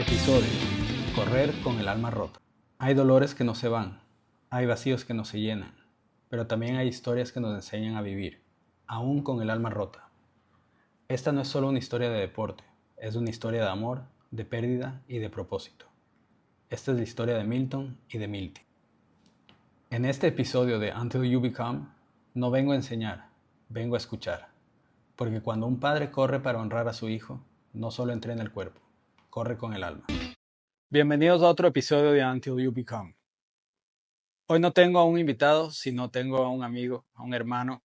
Episodio: correr con el alma rota. Hay dolores que no se van, hay vacíos que no se llenan, pero también hay historias que nos enseñan a vivir, aún con el alma rota. Esta no es solo una historia de deporte, es una historia de amor, de pérdida y de propósito. Esta es la historia de Milton y de Milty. En este episodio de Until You Become, no vengo a enseñar, vengo a escuchar. Porque cuando un padre corre para honrar a su hijo, no solo entrena el cuerpo, corre con el alma. Bienvenidos a otro episodio de Until You Become. Hoy no tengo a un invitado, sino tengo a un amigo, a un hermano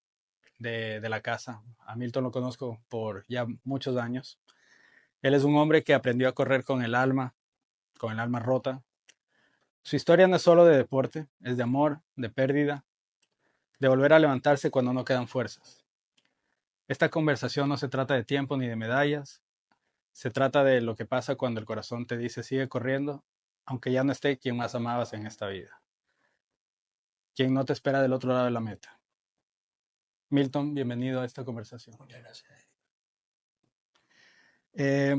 de la casa. A Milton lo conozco por ya muchos años. Él es un hombre que aprendió a correr con el alma rota. Su historia no es solo de deporte, es de amor, de pérdida, de volver a levantarse cuando no quedan fuerzas. Esta conversación no se trata de tiempo ni de medallas. Se trata de lo que pasa cuando el corazón te dice sigue corriendo, aunque ya no esté quien más amabas en esta vida. Quien no te espera del otro lado de la meta. Milton, bienvenido a esta conversación. Muchas gracias.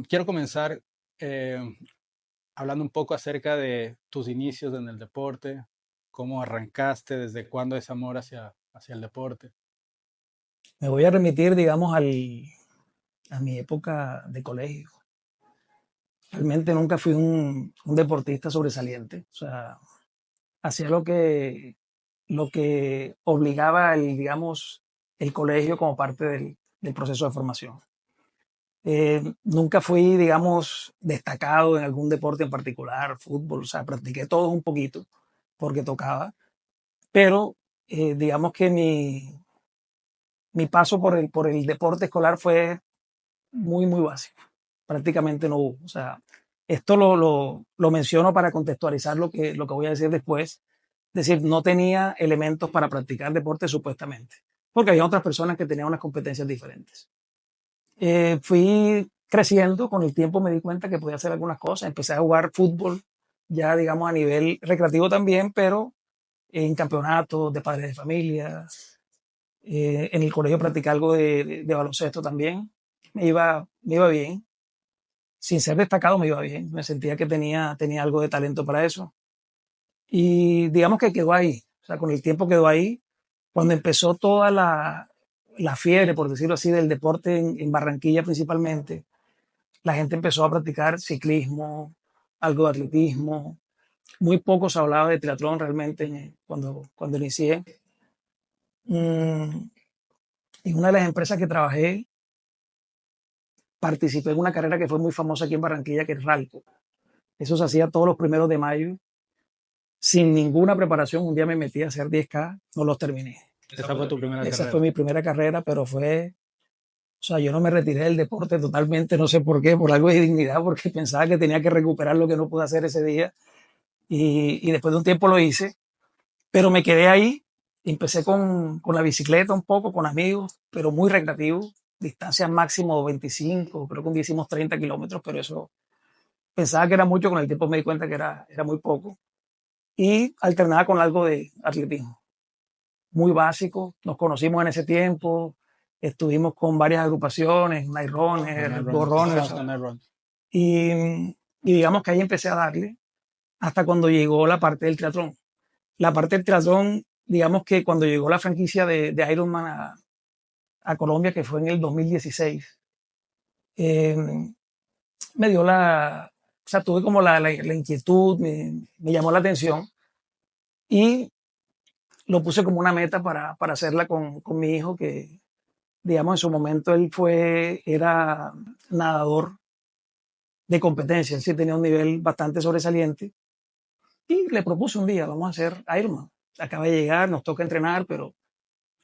Quiero comenzar hablando un poco acerca de tus inicios en el deporte, cómo arrancaste, desde cuándo es amor hacia el deporte. Me voy a remitir, digamos, a mi época de colegio. Realmente nunca fui un deportista sobresaliente. O sea, hacía lo que obligaba digamos, el colegio como parte del proceso de formación. Nunca fui, digamos, destacado en algún deporte en particular, fútbol. O sea, practiqué todo un poquito porque tocaba. Pero digamos que mi paso por el deporte escolar fue muy básico. Prácticamente no hubo. O sea, esto lo menciono para contextualizar lo que voy a decir después. Es decir, no tenía elementos para practicar deporte supuestamente, porque había otras personas que tenían unas competencias diferentes. Fui creciendo, con el tiempo me di cuenta que podía hacer algunas cosas. Empecé a jugar fútbol, ya digamos a nivel recreativo también, pero en campeonatos de padres de familia. En el colegio practicé algo de baloncesto también. Me iba bien. Sin ser destacado me iba bien. Me sentía que tenía algo de talento para eso. Y digamos que quedó ahí. O sea, con el tiempo quedó ahí. Cuando empezó toda la fiebre, por decirlo así, del deporte en Barranquilla principalmente, la gente empezó a practicar ciclismo, algo de atletismo. Muy poco se hablaba de triatlón realmente cuando inicié. En una de las empresas que trabajé, participé en una carrera que fue muy famosa aquí en Barranquilla, que es Ralco. Eso se hacía todos los primeros de mayo, sin ninguna preparación. Un día me metí a hacer 10K, no los terminé. Esa fue tu primera Esa carrera. fue mi primera carrera, pero o sea, yo no me retiré del deporte totalmente, no sé por qué, por algo de dignidad, porque pensaba que tenía que recuperar lo que no pude hacer ese día. Y después de un tiempo lo hice, pero me quedé ahí. Empecé con la bicicleta un poco, con amigos, pero muy recreativo. Distancias máximo 25, creo que un día hicimos 30 kilómetros, pero eso pensaba que era mucho, con el tiempo me di cuenta que era muy poco. Y alternaba con algo de atletismo. Muy básico, nos conocimos en ese tiempo, estuvimos con varias agrupaciones, Night Runner, Go Runners, y digamos que ahí empecé a darle hasta cuando llegó la parte del triatlón. La parte del triatlón, digamos que cuando llegó la franquicia de Ironman a Colombia, que fue en el 2016, eh, me dio o sea, tuve como la inquietud, me llamó la atención y lo puse como una meta para hacerla con mi hijo, que digamos en su momento él era nadador de competencia, él sí tenía un nivel bastante sobresaliente y le propuse un día, vamos a hacer Ironman. Acaba de llegar, nos toca entrenar, pero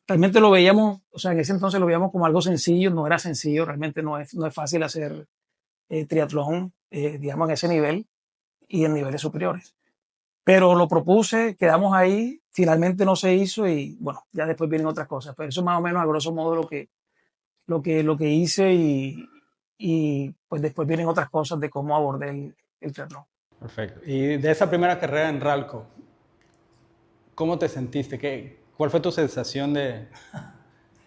realmente lo veíamos, o sea, en ese entonces lo veíamos como algo sencillo, no era sencillo, realmente no es fácil hacer triatlón, digamos, en ese nivel y en niveles superiores. Pero lo propuse, quedamos ahí, finalmente no se hizo y bueno, ya después vienen otras cosas. Pero eso es más o menos a grosso modo lo que hice y pues después vienen otras cosas de cómo abordé el triatlón. Perfecto. Y de esa primera carrera en Ralco, ¿cómo te sentiste? ¿Cuál fue tu sensación de...?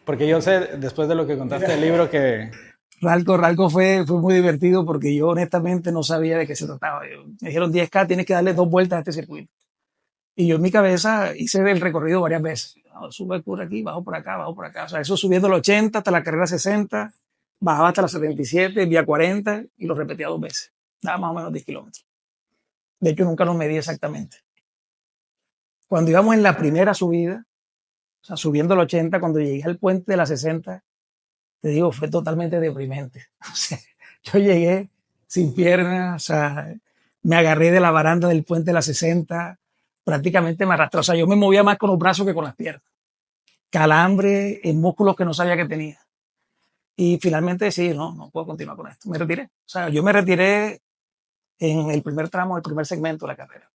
Porque yo sé, después de lo que contaste del libro, que Ralco fue muy divertido porque yo honestamente no sabía de qué se trataba. Me dijeron 10K, tienes que darle 2 vueltas a este circuito. Y yo en mi cabeza hice el recorrido varias veces. No, sube por aquí, bajo por acá, bajo por acá. O sea, eso subiendo el 80 hasta la carrera 60, bajaba hasta la 77, vía 40 y lo repetía 2 veces. Daba más o menos 10 kilómetros. De hecho, nunca lo medí exactamente. Cuando íbamos en la primera subida, o sea, subiendo el 80, cuando llegué al puente de la 60, te digo, fue totalmente deprimente. O sea, yo llegué sin piernas, o sea, me agarré de la baranda del puente de la 60, prácticamente me arrastró. O sea, yo me movía más con los brazos que con las piernas. Calambre en músculos que no sabía que tenía. Y finalmente decidí, no puedo continuar con esto. Me retiré. O sea, yo me retiré en el primer tramo, el primer segmento de la carrera.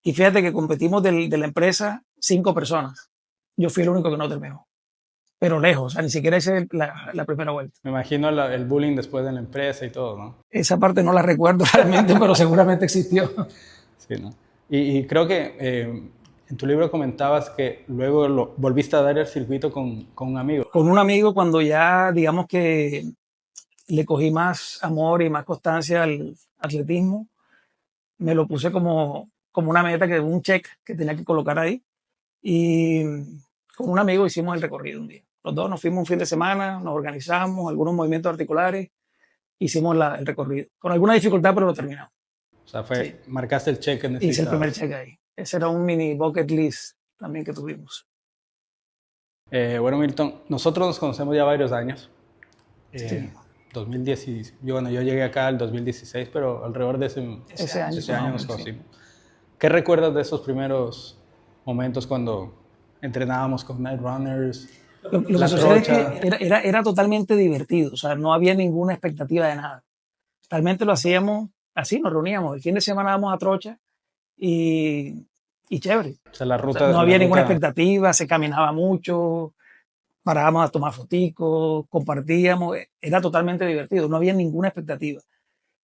Y fíjate que competimos de la empresa 5 personas. Yo fui el único que no terminó. Pero lejos, o sea, ni siquiera hice la primera vuelta. Me imagino el bullying después de la empresa y todo, ¿no? Esa parte no la recuerdo realmente, pero seguramente existió. Sí, ¿no? Y creo que en tu libro comentabas que luego volviste a dar el circuito con un amigo. Con un amigo, cuando ya, digamos que le cogí más amor y más constancia al atletismo, me lo puse como una meta, que un check que tenía que colocar ahí. Y con un amigo hicimos el recorrido un día. Los dos nos fuimos un fin de semana, nos organizamos, algunos movimientos articulares, hicimos el recorrido. Con alguna dificultad, pero lo terminamos. O sea, Sí. marcaste el check que Hice el necesitabas. primer check ahí. Ese era un mini bucket list también que tuvimos. Bueno, Milton, nosotros nos conocemos ya varios años. Sí. 2010, yo llegué acá en 2016, pero alrededor de ese año nos conocimos. Sí. ¿Qué recuerdas de esos primeros momentos cuando entrenábamos con Night Runners? Lo que sucede es que era totalmente divertido, o sea, no había ninguna expectativa de nada. Realmente lo hacíamos así, nos reuníamos. El fin de semana íbamos a Trocha y chévere. O sea, la ruta, o sea, no había ninguna expectativa, se caminaba mucho, parábamos a tomar foticos, compartíamos, era totalmente divertido, no había ninguna expectativa.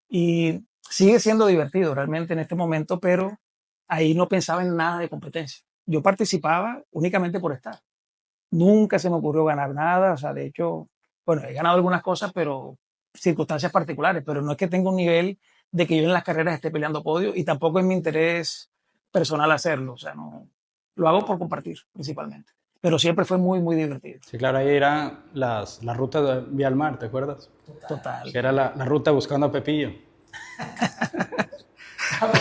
Y sigue siendo divertido realmente en este momento, pero ahí no pensaba en nada de competencia. Yo participaba únicamente por estar. Nunca se me ocurrió ganar nada, o sea, de hecho, bueno, he ganado algunas cosas, pero circunstancias particulares, pero no es que tenga un nivel de que yo en las carreras esté peleando podio y tampoco es mi interés personal hacerlo, o sea, no, lo hago por compartir principalmente, pero siempre fue muy, muy divertido. Sí, claro, ahí eran las rutas de Vía al Mar, ¿te acuerdas? Total. Que era la ruta buscando a Pepillo.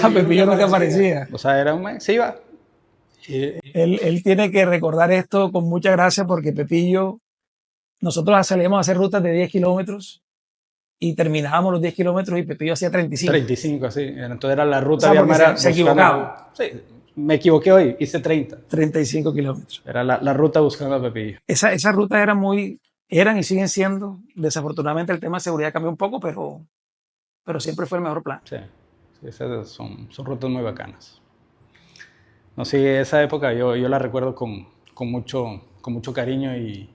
A Pepillo no te aparecía. O sea, era se iba. Él tiene que recordar esto con mucha gracia porque Pepillo, nosotros salíamos a hacer rutas de 10 kilómetros y terminábamos los 10 kilómetros y Pepillo hacía 35. 35, sí. Entonces era la ruta o sea, Vía al Mar. Se equivocaba. Sí, me equivoqué hoy, hice 30. 35 kilómetros. Era la ruta buscando a Pepillo. Esa ruta eran y siguen siendo, desafortunadamente el tema de seguridad cambió un poco, pero siempre fue el mejor plan. Sí, esas son rutas muy bacanas. No, sí, esa época yo la recuerdo con mucho cariño y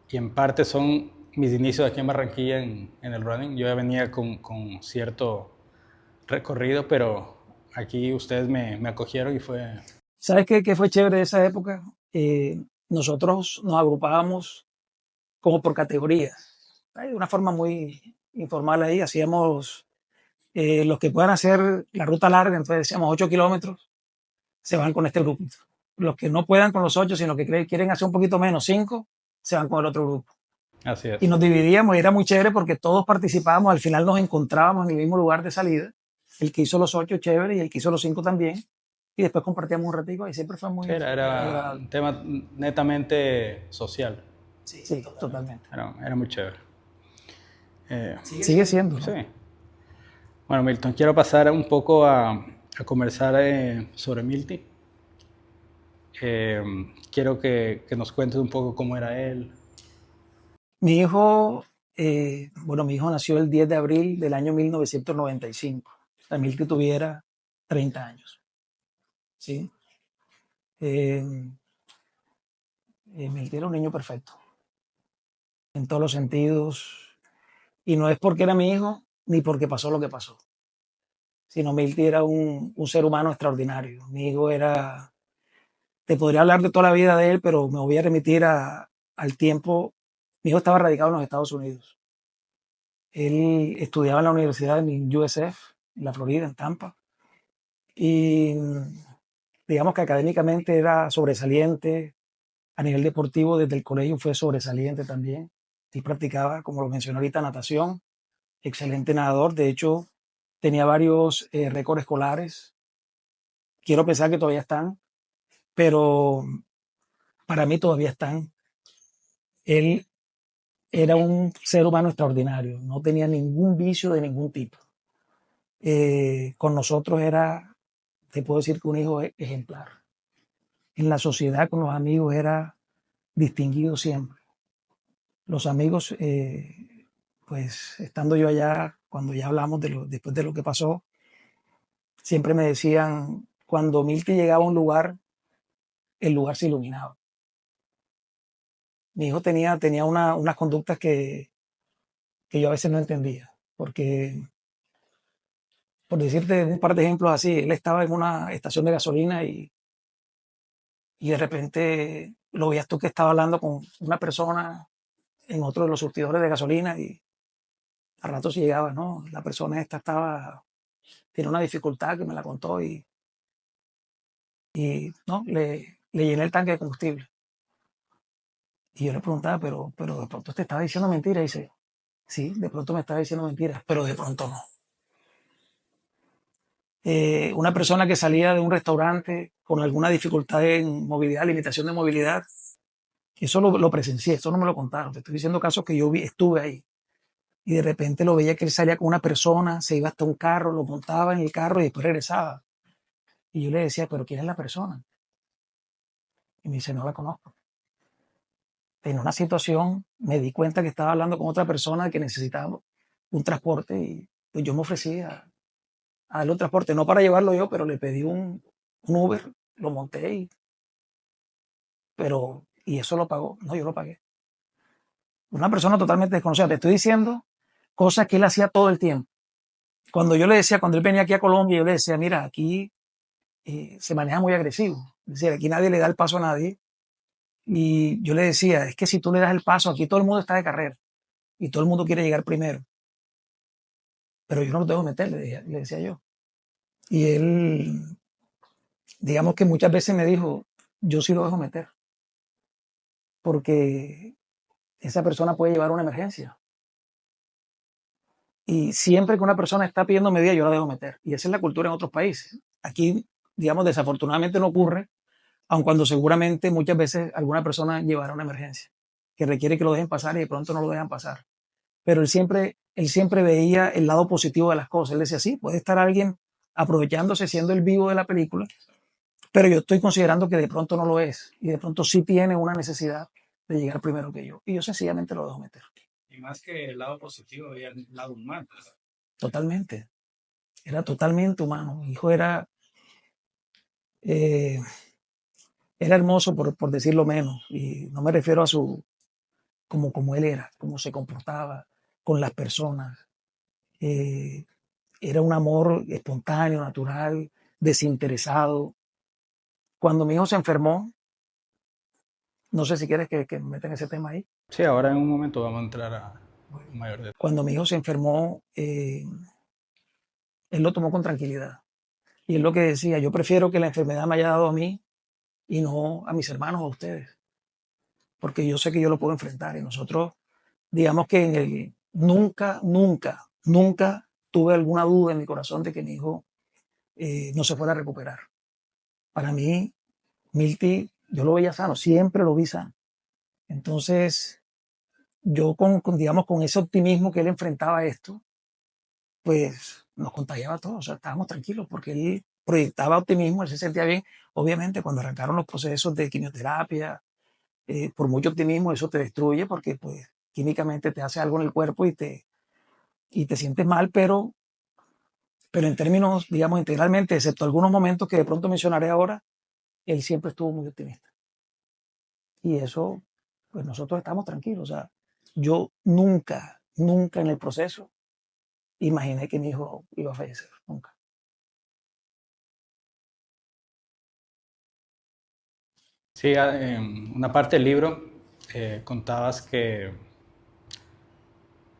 en parte son mis inicios aquí en Barranquilla en el running. Yo ya venía con cierto recorrido, pero aquí ustedes me acogieron y fue... ¿Sabes qué fue chévere de esa época? Nosotros nos agrupábamos como por categorías, de una forma muy informal ahí, hacíamos los que puedan hacer la ruta larga, entonces decíamos 8 kilómetros, se van con este grupito. Los que no puedan con los 8, sino que quieren hacer un poquito menos, 5, se van con el otro grupo. Así es. Y nos dividíamos y era muy chévere porque todos participábamos, al final nos encontrábamos en el mismo lugar de salida. El que hizo los 8, chévere, y el que hizo los 5 también. Y después compartíamos un ratico y siempre fue muy... Era un tema netamente social. Sí, totalmente. Era muy chévere. Sigue siendo, ¿no? Sí. Bueno, Milton, quiero pasar un poco a conversar sobre Milty. Quiero que nos cuentes un poco cómo era él. Mi hijo nació el 10 de abril del año 1995. O Milty tuviera 30 años. ¿Sí? Milty era un niño perfecto. En todos los sentidos. Y no es porque era mi hijo, ni porque pasó lo que pasó. Sino Milty era un ser humano extraordinario. Mi hijo era... Te podría hablar de toda la vida de él, pero me voy a remitir al tiempo Mi hijo estaba radicado en los Estados Unidos. Él estudiaba en la universidad en USF, en la Florida, en Tampa. Y digamos que académicamente era sobresaliente. A nivel deportivo, desde el colegio fue sobresaliente también. Sí practicaba, como lo mencioné ahorita, natación. Excelente nadador. De hecho, tenía varios récords escolares. Quiero pensar que todavía están, pero para mí todavía están. Él era un ser humano extraordinario. No tenía ningún vicio de ningún tipo. Con nosotros era, te puedo decir que un hijo ejemplar. En la sociedad, con los amigos, era distinguido siempre. Los amigos, pues estando yo allá, cuando ya hablamos después de lo que pasó, siempre me decían, cuando Milky llegaba a un lugar, el lugar se iluminaba. Mi hijo tenía unas conductas que yo a veces no entendía, porque, por decirte un par de ejemplos así, él estaba en una estación de gasolina y de repente lo veías tú que estaba hablando con una persona en otro de los surtidores de gasolina y a ratos llegaba, ¿no? La persona esta tiene una dificultad que me la contó y no, le llené el tanque de combustible. Y yo le preguntaba, pero de pronto te estaba diciendo mentiras. Y dice, sí, de pronto me estaba diciendo mentiras, pero de pronto no. Una persona que salía de un restaurante con alguna dificultad en movilidad, limitación de movilidad, eso lo presencié, eso no me lo contaron. Te estoy diciendo casos que yo estuve ahí. Y de repente lo veía que él salía con una persona, se iba hasta un carro, lo montaba en el carro y después regresaba. Y yo le decía, pero ¿quién es la persona? Y me dice, no la conozco. En una situación me di cuenta que estaba hablando con otra persona que necesitaba un transporte y pues yo me ofrecí a darle un transporte, no para llevarlo yo, pero le pedí un Uber, lo monté y eso lo pagó, no, yo lo pagué. Una persona totalmente desconocida, te estoy diciendo cosas que él hacía todo el tiempo. Cuando yo le decía, cuando él venía aquí a Colombia, yo le decía, mira, aquí se maneja muy agresivo, es decir, aquí nadie le da el paso a nadie. Y yo le decía, es que si tú le das el paso, aquí todo el mundo está de carrera y todo el mundo quiere llegar primero, pero yo no lo tengo que meter, le decía yo. Y él, digamos que muchas veces me dijo, yo sí lo dejo meter, porque esa persona puede llevar una emergencia. Y siempre que una persona está pidiendo medida, yo la dejo meter. Y esa es la cultura en otros países. Aquí, digamos, desafortunadamente no ocurre, aun cuando seguramente muchas veces alguna persona llevará una emergencia que requiere que lo dejen pasar y de pronto no lo dejan pasar. Pero él siempre veía el lado positivo de las cosas. Él decía, sí, puede estar alguien aprovechándose, siendo el vivo de la película, pero yo estoy considerando que de pronto no lo es y de pronto sí tiene una necesidad de llegar primero que yo. Y yo sencillamente lo dejo meter. Y más que el lado positivo, había el lado humano. Totalmente. Era totalmente humano. Mi hijo eh, era hermoso por decirlo menos. Y no me refiero a como él era, cómo se comportaba con las personas. Eh, Era un amor espontáneo, natural, desinteresado. Cuando mi hijo se enfermó, no sé si quieres que me meta en ese tema ahí. Sí, ahora en un momento vamos a entrar a mayor detalle. Cuando mi hijo se enfermó, él lo tomó con tranquilidad. Y es lo que decía, yo prefiero que la enfermedad me haya dado a mí y no a mis hermanos o a ustedes, porque yo sé que yo lo puedo enfrentar. Y nosotros, digamos que nunca, nunca, nunca tuve alguna duda en mi corazón de que mi hijo no se fuera a recuperar. Para mí, Milty, yo lo veía sano, siempre lo vi sano. Entonces, yo digamos, con ese optimismo que él enfrentaba esto, pues nos contagiaba a todos, o sea, estábamos tranquilos porque él proyectaba optimismo, él se sentía bien. Obviamente, cuando arrancaron los procesos de quimioterapia, por mucho optimismo, eso te destruye porque, pues, químicamente te hace algo en el cuerpo y te sientes mal, pero en términos, digamos, integralmente, excepto algunos momentos que de pronto mencionaré ahora, él siempre estuvo muy optimista. Y eso, pues nosotros estamos tranquilos. O sea, yo nunca, nunca en el proceso imaginé que mi hijo iba a fallecer, nunca. Sí, en una parte del libro contabas que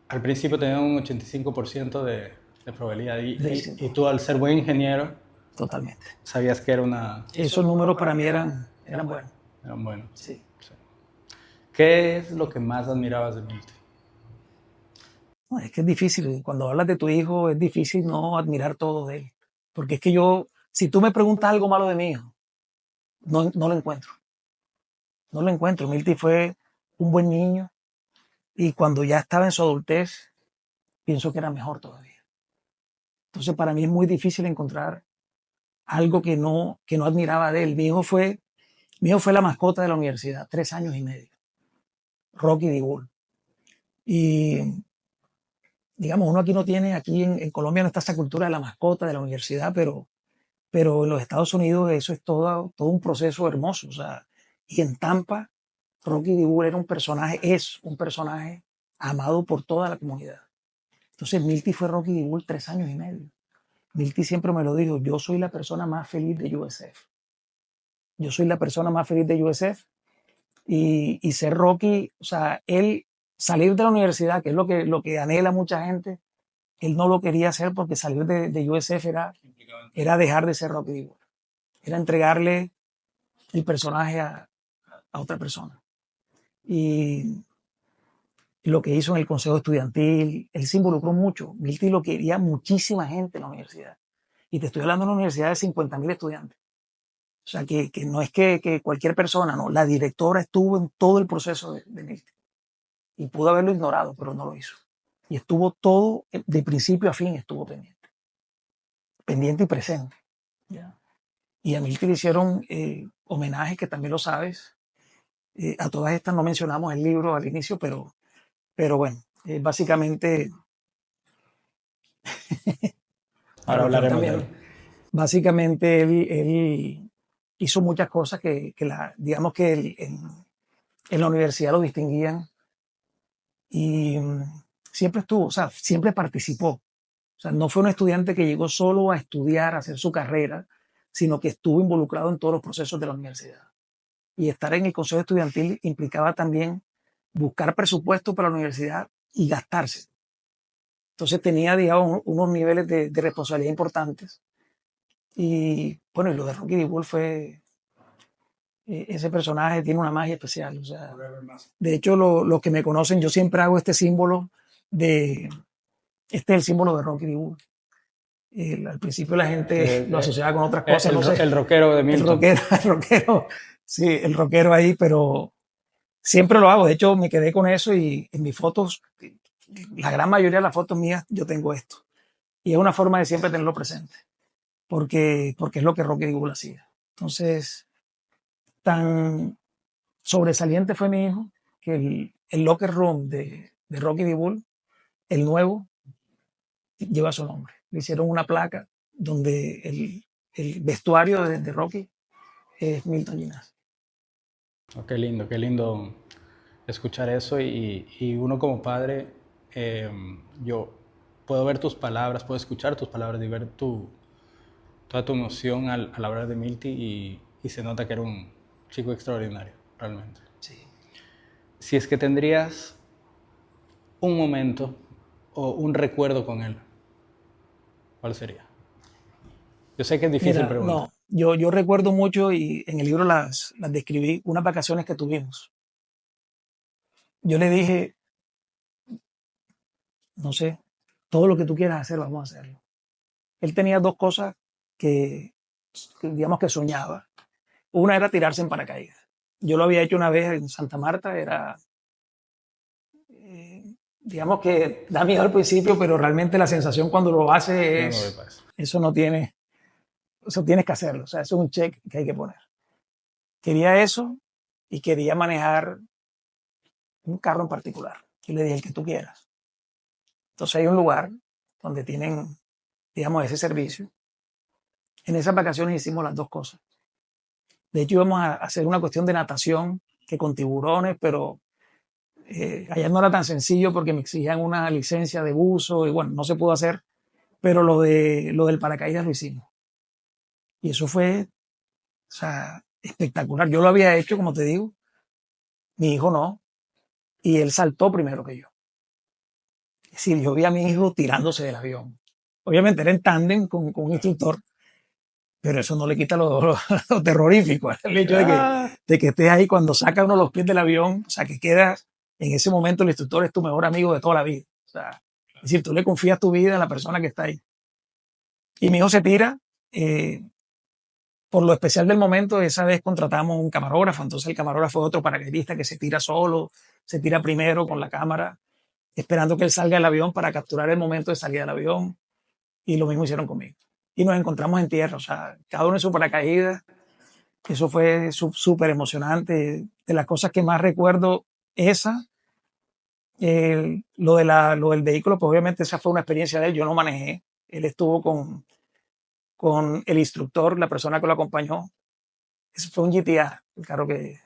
Al principio tenía un 85% de probabilidad de y éxito, tú al ser buen ingeniero totalmente. sabías que era una... Esos números para mí eran buenos, Eran buenos. sí. Sí. ¿Qué es lo que más admirabas de Milton? No, es que es difícil, cuando hablas de tu hijo es difícil no admirar todo de él, porque es que yo, si tú me preguntas algo malo de mi hijo, no lo encuentro, no lo encuentro. Milty fue un buen niño y cuando ya estaba en su adultez, pienso que era mejor todavía. Entonces para mí es muy difícil encontrar algo que no admiraba de él. Mi hijo fue la mascota de la universidad, 3 años y medio, Rocky D. Bull. Y digamos, uno aquí no tiene, aquí en Colombia no está esa cultura de la mascota de la universidad, pero en los Estados Unidos eso es todo un proceso hermoso. O sea, y en Tampa, Rocky D. Bull era un personaje, es un personaje amado por toda la comunidad. Entonces Milty fue Rocky D. Bull 3 años y medio. Milty siempre me lo dijo, yo soy la persona más feliz de USF. Yo soy la persona más feliz de USF y ser Rocky, o sea, él salir de la universidad, que es lo que anhela mucha gente, él no lo quería hacer porque salir de USF era dejar de ser Rocky D. Bull, era entregarle el personaje a otra persona. Y lo que hizo en el consejo estudiantil, él se involucró mucho. Milty lo quería muchísima gente en la universidad. Y te estoy hablando de una universidad de 50.000 estudiantes. O sea, que no es que cualquier persona, no. La directora estuvo en todo el proceso de Milty. Y pudo haberlo ignorado, pero no lo hizo. Y estuvo todo, de principio a fin, estuvo pendiente. Pendiente y presente. ¿Ya? Y a Milty le hicieron homenajes, que también lo sabes. A todas estas no mencionamos el libro al inicio, pero bueno, básicamente, a Ahora Rafael hablaremos de él. también, básicamente él hizo muchas cosas digamos que en la universidad lo distinguían y siempre estuvo, o sea, siempre participó. O sea, no fue un estudiante que llegó solo a estudiar, a hacer su carrera, sino que estuvo involucrado en todos los procesos de la universidad. Y estar en el consejo estudiantil implicaba también buscar presupuesto para la universidad y gastarse. Entonces tenía, digamos, unos niveles de responsabilidad importantes. Y bueno, y lo de Rocky D. Bull fue, ese personaje tiene una magia especial. O sea, de hecho, los que me conocen, yo siempre hago este símbolo este es el símbolo de Rocky D. Bull. Al principio la gente lo asociaba con otras cosas, no sé, El rockero de el Milton. rockero, el rockero, sí, el rockero ahí, pero siempre lo hago. De hecho, me quedé con eso y en mis fotos, la gran mayoría de las fotos mías, yo tengo esto. Y es una forma de siempre tenerlo presente, porque es lo que Rocky D. Bull hacía. Entonces, tan sobresaliente fue mi hijo que el locker room de Rocky D. Bull, el nuevo, lleva su nombre. Le hicieron una placa donde el vestuario de Rocky es Milton Ginás. Oh, qué lindo escuchar eso y uno como padre, yo puedo ver tus palabras, puedo escuchar tus palabras y ver toda tu emoción al hablar de Milty y se nota que era un chico extraordinario, realmente. Sí. Si es que tendrías un momento o un recuerdo con él, ¿cuál sería? Yo sé que es difícil Mira, preguntar. no, yo recuerdo mucho y en el libro las describí, unas vacaciones que tuvimos. Yo le dije, no sé, todo lo que tú quieras hacer, vamos a hacerlo. Él tenía dos cosas que digamos que soñaba. Una era tirarse en paracaídas. Yo lo había hecho una vez en Santa Marta, digamos que da miedo al principio, pero realmente la sensación cuando lo hace Yo no doy es, para eso. eso no tiene, eso tienes que hacerlo, o sea, eso es un check que hay que poner. Quería eso y quería manejar un carro en particular. Y le dije, el que tú quieras. Entonces hay un lugar donde tienen, digamos, ese servicio. En esas vacaciones hicimos las dos cosas. De hecho, íbamos a hacer una cuestión de natación, que con tiburones, pero allá no era tan sencillo porque me exigían una licencia de buzo y bueno, no se pudo hacer, pero lo del paracaídas lo hicimos. Y eso fue, o sea, espectacular. Yo lo había hecho, como te digo, mi hijo no, y él saltó primero que yo. Es decir, yo vi a mi hijo tirándose del avión. Obviamente era en tándem con un instructor, pero eso no le quita lo terrorífico, el hecho Ah, de que estés ahí cuando saca uno los pies del avión, o sea, que quedas, en ese momento el instructor es tu mejor amigo de toda la vida. O sea, es decir, tú le confías tu vida a la persona que está ahí. Y mi hijo se tira, eh, por lo especial del momento, esa vez contratamos un camarógrafo, entonces el camarógrafo es otro paracaidista que se tira solo, se tira primero con la cámara, esperando que él salga del avión para capturar el momento de salida del avión. Y lo mismo hicieron conmigo. Y nos encontramos en tierra, o sea, cada uno en su paracaídas. Eso fue súper emocionante. De las cosas que más recuerdo, esa, lo del vehículo, pues obviamente esa fue una experiencia de él. Yo no manejé. Él estuvo con el instructor, la persona que lo acompañó. Ese fue un GTR, el carro que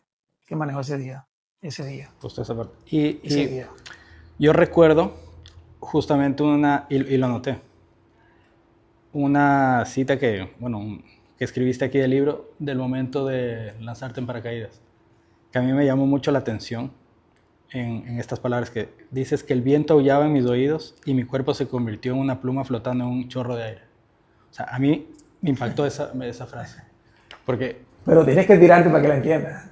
manejó ese día. Ese día. justo esa parte. Ese Y día. yo recuerdo justamente y lo anoté, una cita que, bueno, que escribiste aquí del libro del momento de lanzarte en paracaídas, que a mí me llamó mucho la atención en estas palabras que dices que el viento aullaba en mis oídos y mi cuerpo se convirtió en una pluma flotando en un chorro de aire. O sea, a mí me impactó esa frase, porque Pero tienes que tirarte para que la entiendas.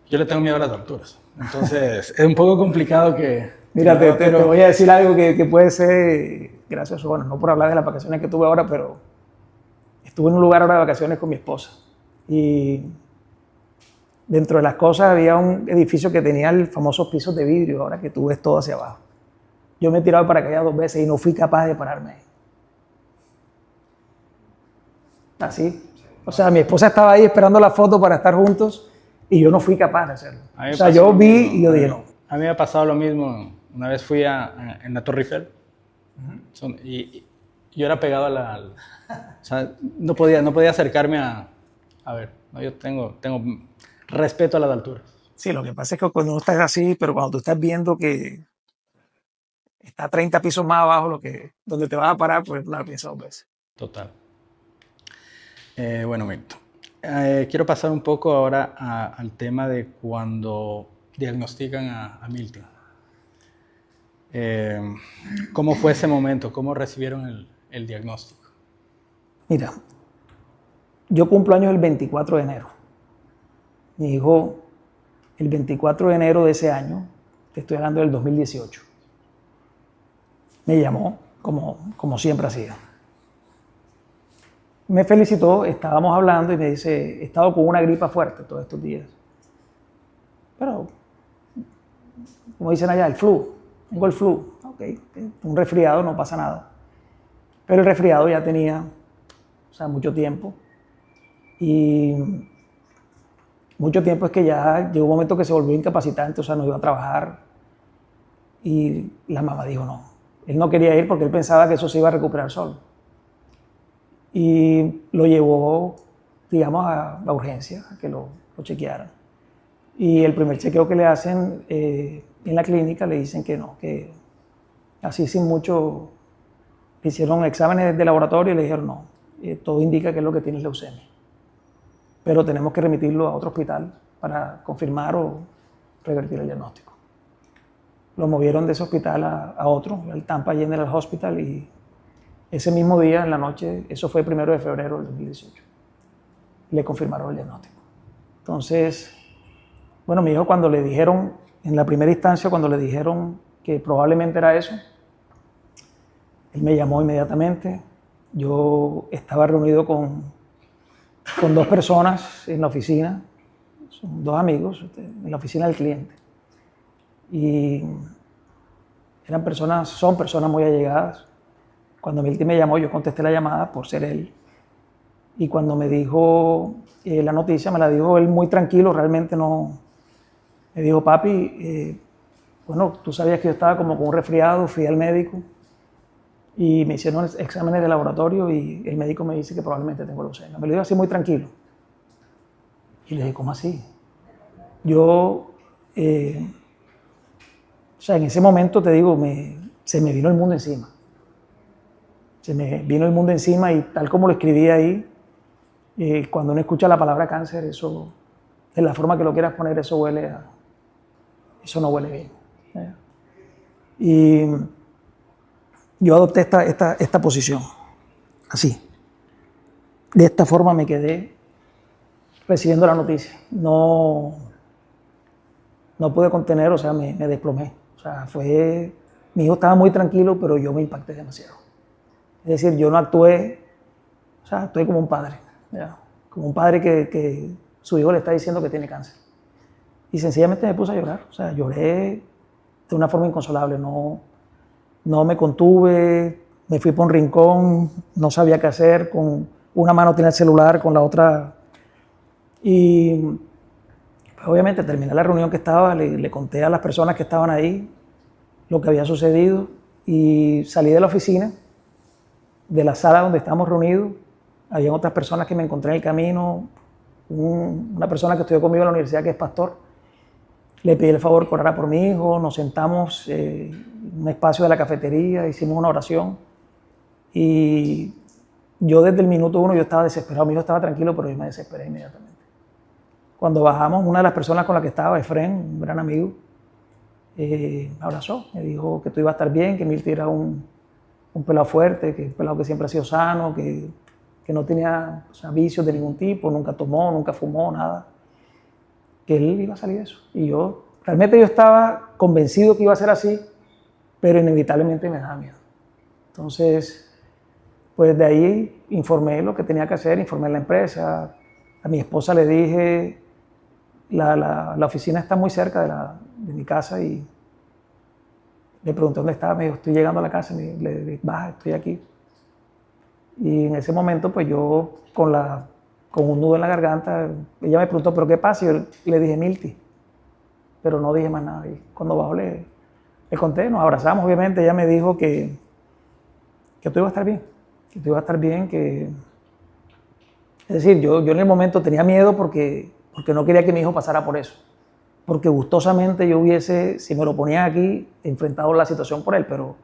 yo le tengo miedo a las alturas. Entonces, es un poco complicado Mira, te pero voy a decir algo que puede ser gracioso. Bueno, no por hablar de las vacaciones que tuve ahora, pero estuve en un lugar ahora de vacaciones con mi esposa. Y dentro de las cosas había un edificio que tenía el famoso pisos de vidrio, ahora que tú ves todo hacia abajo. Yo me he tirado de paracaídas 2 veces y no fui capaz de pararme ahí. Así. O sea, mi esposa estaba ahí esperando la foto para estar juntos y yo no fui capaz de hacerlo. a mí O me sea, pasó yo lo vi mismo. y yo dije no. A mí me ha pasado lo mismo. Una vez fui en la Torre Eiffel y yo era pegado o sea, no podía acercarme a ver, no, yo tengo respeto a las alturas. Sí, lo que pasa es que cuando uno está así, pero cuando tú estás viendo que está 30 pisos más abajo donde te vas a parar, pues no la piensas 2 veces. Total. Bueno, Milton, quiero pasar un poco ahora al tema de cuando diagnostican a Milton. ¿Cómo fue ese momento? ¿Cómo recibieron el diagnóstico? Mira, yo cumplo años el 24 de enero. Mi hijo, el 24 de enero de ese año, te estoy hablando del 2018, me llamó, como siempre hacía. Me felicitó, estábamos hablando y me dice, he estado con una gripa fuerte todos estos días. Pero, como dicen allá, el flu, tengo el flu, ok, un resfriado, no pasa nada. Pero el resfriado ya tenía, o sea, mucho tiempo. Y mucho tiempo es que ya llegó un momento que se volvió incapacitante, o sea, no iba a trabajar. Y la mamá dijo no. Él no quería ir porque él pensaba que eso se iba a recuperar solo. Y lo llevó, digamos, a la urgencia, a que lo chequearan. Y el primer chequeo que le hacen en la clínica le dicen que no, que así sin mucho, le hicieron exámenes de laboratorio y le dijeron no, todo indica que es lo que tiene es leucemia. Pero tenemos que remitirlo a otro hospital para confirmar o revertir el diagnóstico. Lo movieron de ese hospital a otro, al Tampa General Hospital, y ese mismo día, en la noche, eso fue el 1 de febrero del 2018, le confirmaron el diagnóstico. Entonces, bueno, mi hijo cuando le dijeron, en la primera instancia, cuando le dijeron que probablemente era eso, él me llamó inmediatamente. Yo estaba reunido con 2 personas en la oficina, son 2 amigos, en la oficina del cliente. Y son personas muy allegadas. Cuando Milty me llamó, yo contesté la llamada por ser él. Y cuando me dijo la noticia, me la dijo él muy tranquilo, realmente no. Me dijo, papi, bueno, tú sabías que yo estaba como con un resfriado, fui al médico y me hicieron exámenes de laboratorio y el médico me dice que probablemente tengo leucemia. Me lo dijo así muy tranquilo. Y le dije, ¿cómo así? Yo, o sea, en ese momento te digo, se me vino el mundo encima. Se me vino el mundo encima y tal como lo escribí ahí, cuando uno escucha la palabra cáncer, eso, de la forma que lo quieras poner, eso no huele bien. Y yo adopté esta posición, así. De esta forma me quedé recibiendo la noticia. No pude contener, o sea, me desplomé. O sea, mi hijo estaba muy tranquilo, pero yo me impacté demasiado. Es decir, yo no actué, o sea, actué como un padre, ¿ya? Como un padre que su hijo le está diciendo que tiene cáncer. Y sencillamente me puse a llorar, o sea, lloré de una forma inconsolable, no me contuve, me fui por un rincón, no sabía qué hacer, con una mano tenía el celular, con la otra. Y pues, obviamente terminé la reunión que estaba, le conté a las personas que estaban ahí lo que había sucedido y salí de la oficina, de la sala donde estábamos reunidos. Había otras personas que me encontré en el camino, una persona que estudió conmigo en la universidad que es pastor. Le pedí el favor que orara por mi hijo, nos sentamos en un espacio de la cafetería, hicimos una oración y yo desde el minuto 1 yo estaba desesperado, mi hijo estaba tranquilo, pero yo me desesperé inmediatamente. Cuando bajamos, una de las personas con la que estaba, Efren, un gran amigo, me abrazó, me dijo que tú ibas a estar bien, que Milti era un pelado fuerte, que un pelado que siempre ha sido sano, que no tenía, o sea, vicios de ningún tipo, nunca tomó, nunca fumó, nada, que él iba a salir de eso. Y realmente yo estaba convencido que iba a ser así, pero inevitablemente me daba miedo. Entonces, pues de ahí informé lo que tenía que hacer, informé a la empresa, a mi esposa le dije, la oficina está muy cerca de mi casa y le pregunté dónde estaba, me dijo, estoy llegando a la casa, le dije, baja, estoy aquí. Y en ese momento, pues yo con un nudo en la garganta, ella me preguntó, ¿pero qué pasa? Y yo le dije, Milti, pero no dije más nada. Y cuando bajo le conté, nos abrazamos, obviamente, ella me dijo que todo iba a estar bien, que todo iba a estar bien, que... Es decir, yo en el momento tenía miedo porque no quería que mi hijo pasara por eso. Porque gustosamente yo hubiese, si me lo ponía aquí, enfrentado la situación por él, pero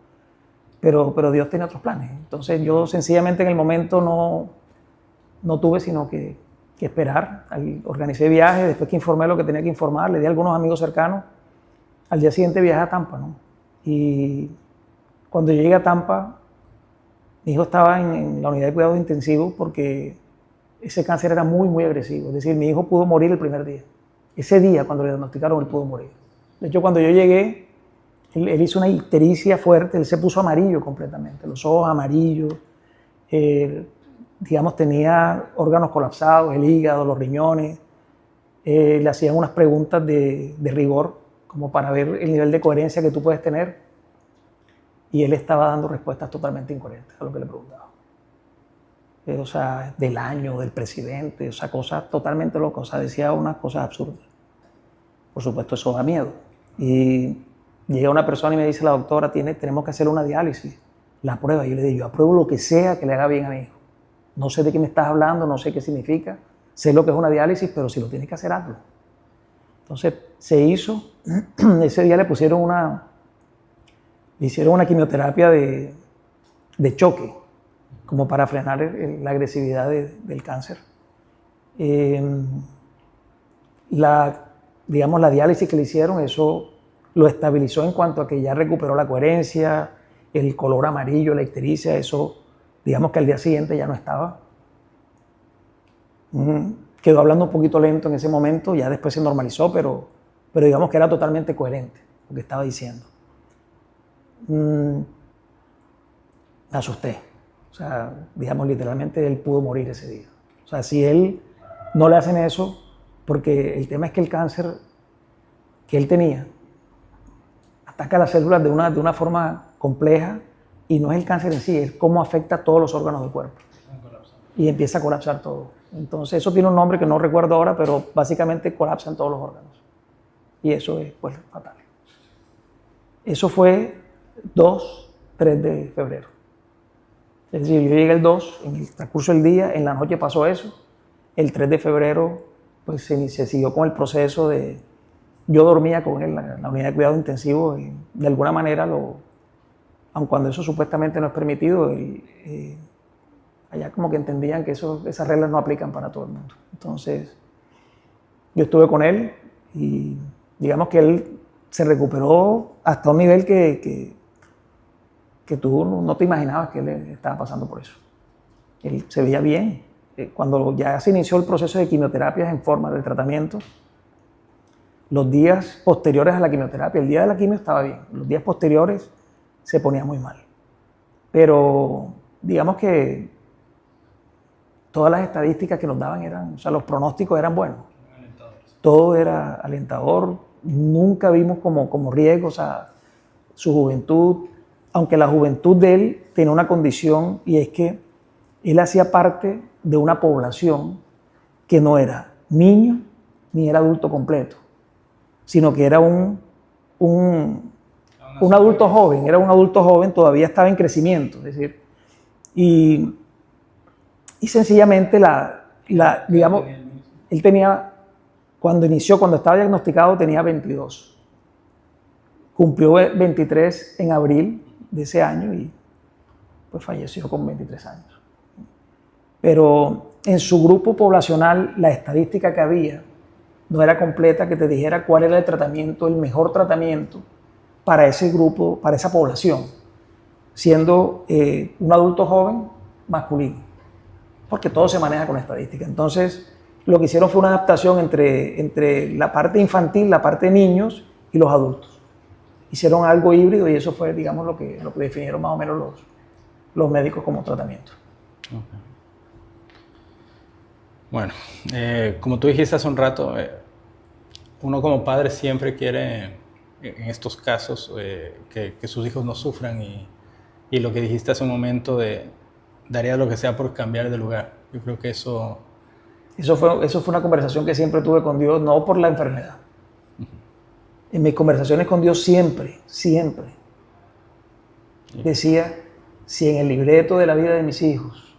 Dios tenía otros planes. Entonces yo sencillamente en el momento no tuve sino que esperar. Organicé viajes, después que informé lo que tenía que informar, le di a algunos amigos cercanos. Al día siguiente viajé a Tampa, ¿no? Y cuando yo llegué a Tampa, mi hijo estaba en la unidad de cuidados intensivos porque ese cáncer era muy, muy agresivo. Es decir, mi hijo pudo morir el primer día. Ese día, cuando le diagnosticaron, él pudo morir. De hecho, cuando yo llegué, él hizo una ictericia fuerte, él se puso amarillo completamente, los ojos amarillos, digamos, tenía órganos colapsados, el hígado, los riñones, le hacían unas preguntas de rigor, como para ver el nivel de coherencia que tú puedes tener, y él estaba dando respuestas totalmente incoherentes a lo que le preguntaba. O sea, del año, del presidente, o sea, cosas totalmente locas, o sea, decía unas cosas absurdas. Por supuesto, eso da miedo. Y llega una persona y me dice, la doctora, tenemos que hacer una diálisis, la prueba. Y yo le digo, yo apruebo lo que sea que le haga bien a mi hijo. No sé de qué me estás hablando, no sé qué significa, sé lo que es una diálisis, pero si lo tienes que hacer, hazlo. Entonces, se hizo, ese día le hicieron una quimioterapia de choque, como para frenar la agresividad del cáncer. Digamos, la diálisis que le hicieron, eso lo estabilizó en cuanto a que ya recuperó la coherencia, el color amarillo, la ictericia, eso, digamos que al día siguiente ya no estaba. Quedó hablando un poquito lento en ese momento, ya después se normalizó, pero digamos que era totalmente coherente lo que estaba diciendo. Me asusté. O sea, digamos, literalmente él pudo morir ese día. O sea, si él no le hacen eso, porque el tema es que el cáncer que él tenía ataca las células de una forma compleja y no es el cáncer en sí, es cómo afecta a todos los órganos del cuerpo. Y empieza a colapsar todo. Entonces, eso tiene un nombre que no recuerdo ahora, pero básicamente colapsan todos los órganos. Y eso es, pues, fatal. Eso fue 3 de febrero. Es decir, yo llegué el 2, en el transcurso del día, en la noche pasó eso. El 3 de febrero, pues se siguió con el proceso de... Yo dormía con él en la unidad de cuidado intensivo y de alguna manera, aun cuando eso supuestamente no es permitido, allá como que entendían que esas reglas no aplican para todo el mundo. Entonces, yo estuve con él y digamos que él se recuperó hasta un nivel que que tú no te imaginabas que él estaba pasando por eso. Él se veía bien. Cuando ya se inició el proceso de quimioterapias en forma de tratamiento, los días posteriores a la quimioterapia, el día de la quimio estaba bien, los días posteriores se ponía muy mal. Pero digamos que todas las estadísticas que nos daban eran, o sea, los pronósticos eran buenos. Todo era alentador, nunca vimos como riesgos a su juventud, aunque la juventud de él tenía una condición, y es que él hacía parte de una población que no era niño ni era adulto completo, sino que era un adulto joven, era un adulto joven, todavía estaba en crecimiento, es decir, y sencillamente digamos, él tenía, cuando estaba diagnosticado tenía 22, cumplió 23 en abril de ese año y pues falleció con 23 años. Pero en su grupo poblacional la estadística que había no era completa, que te dijera cuál era el tratamiento, el mejor tratamiento para ese grupo, para esa población, siendo un adulto joven masculino, porque todo se maneja con estadística. Entonces, lo que hicieron fue una adaptación entre la parte infantil, la parte de niños y los adultos. Hicieron algo híbrido y eso fue, digamos, lo que definieron más o menos los médicos como tratamiento. Okay. Bueno, como tú dijiste hace un rato, uno como padre siempre quiere, en estos casos, que sus hijos no sufran y lo que dijiste hace un momento daría lo que sea por cambiar de lugar. Yo creo que eso fue una conversación que siempre tuve con Dios, no por la enfermedad. En mis conversaciones con Dios siempre decía, si en el libreto de la vida de mis hijos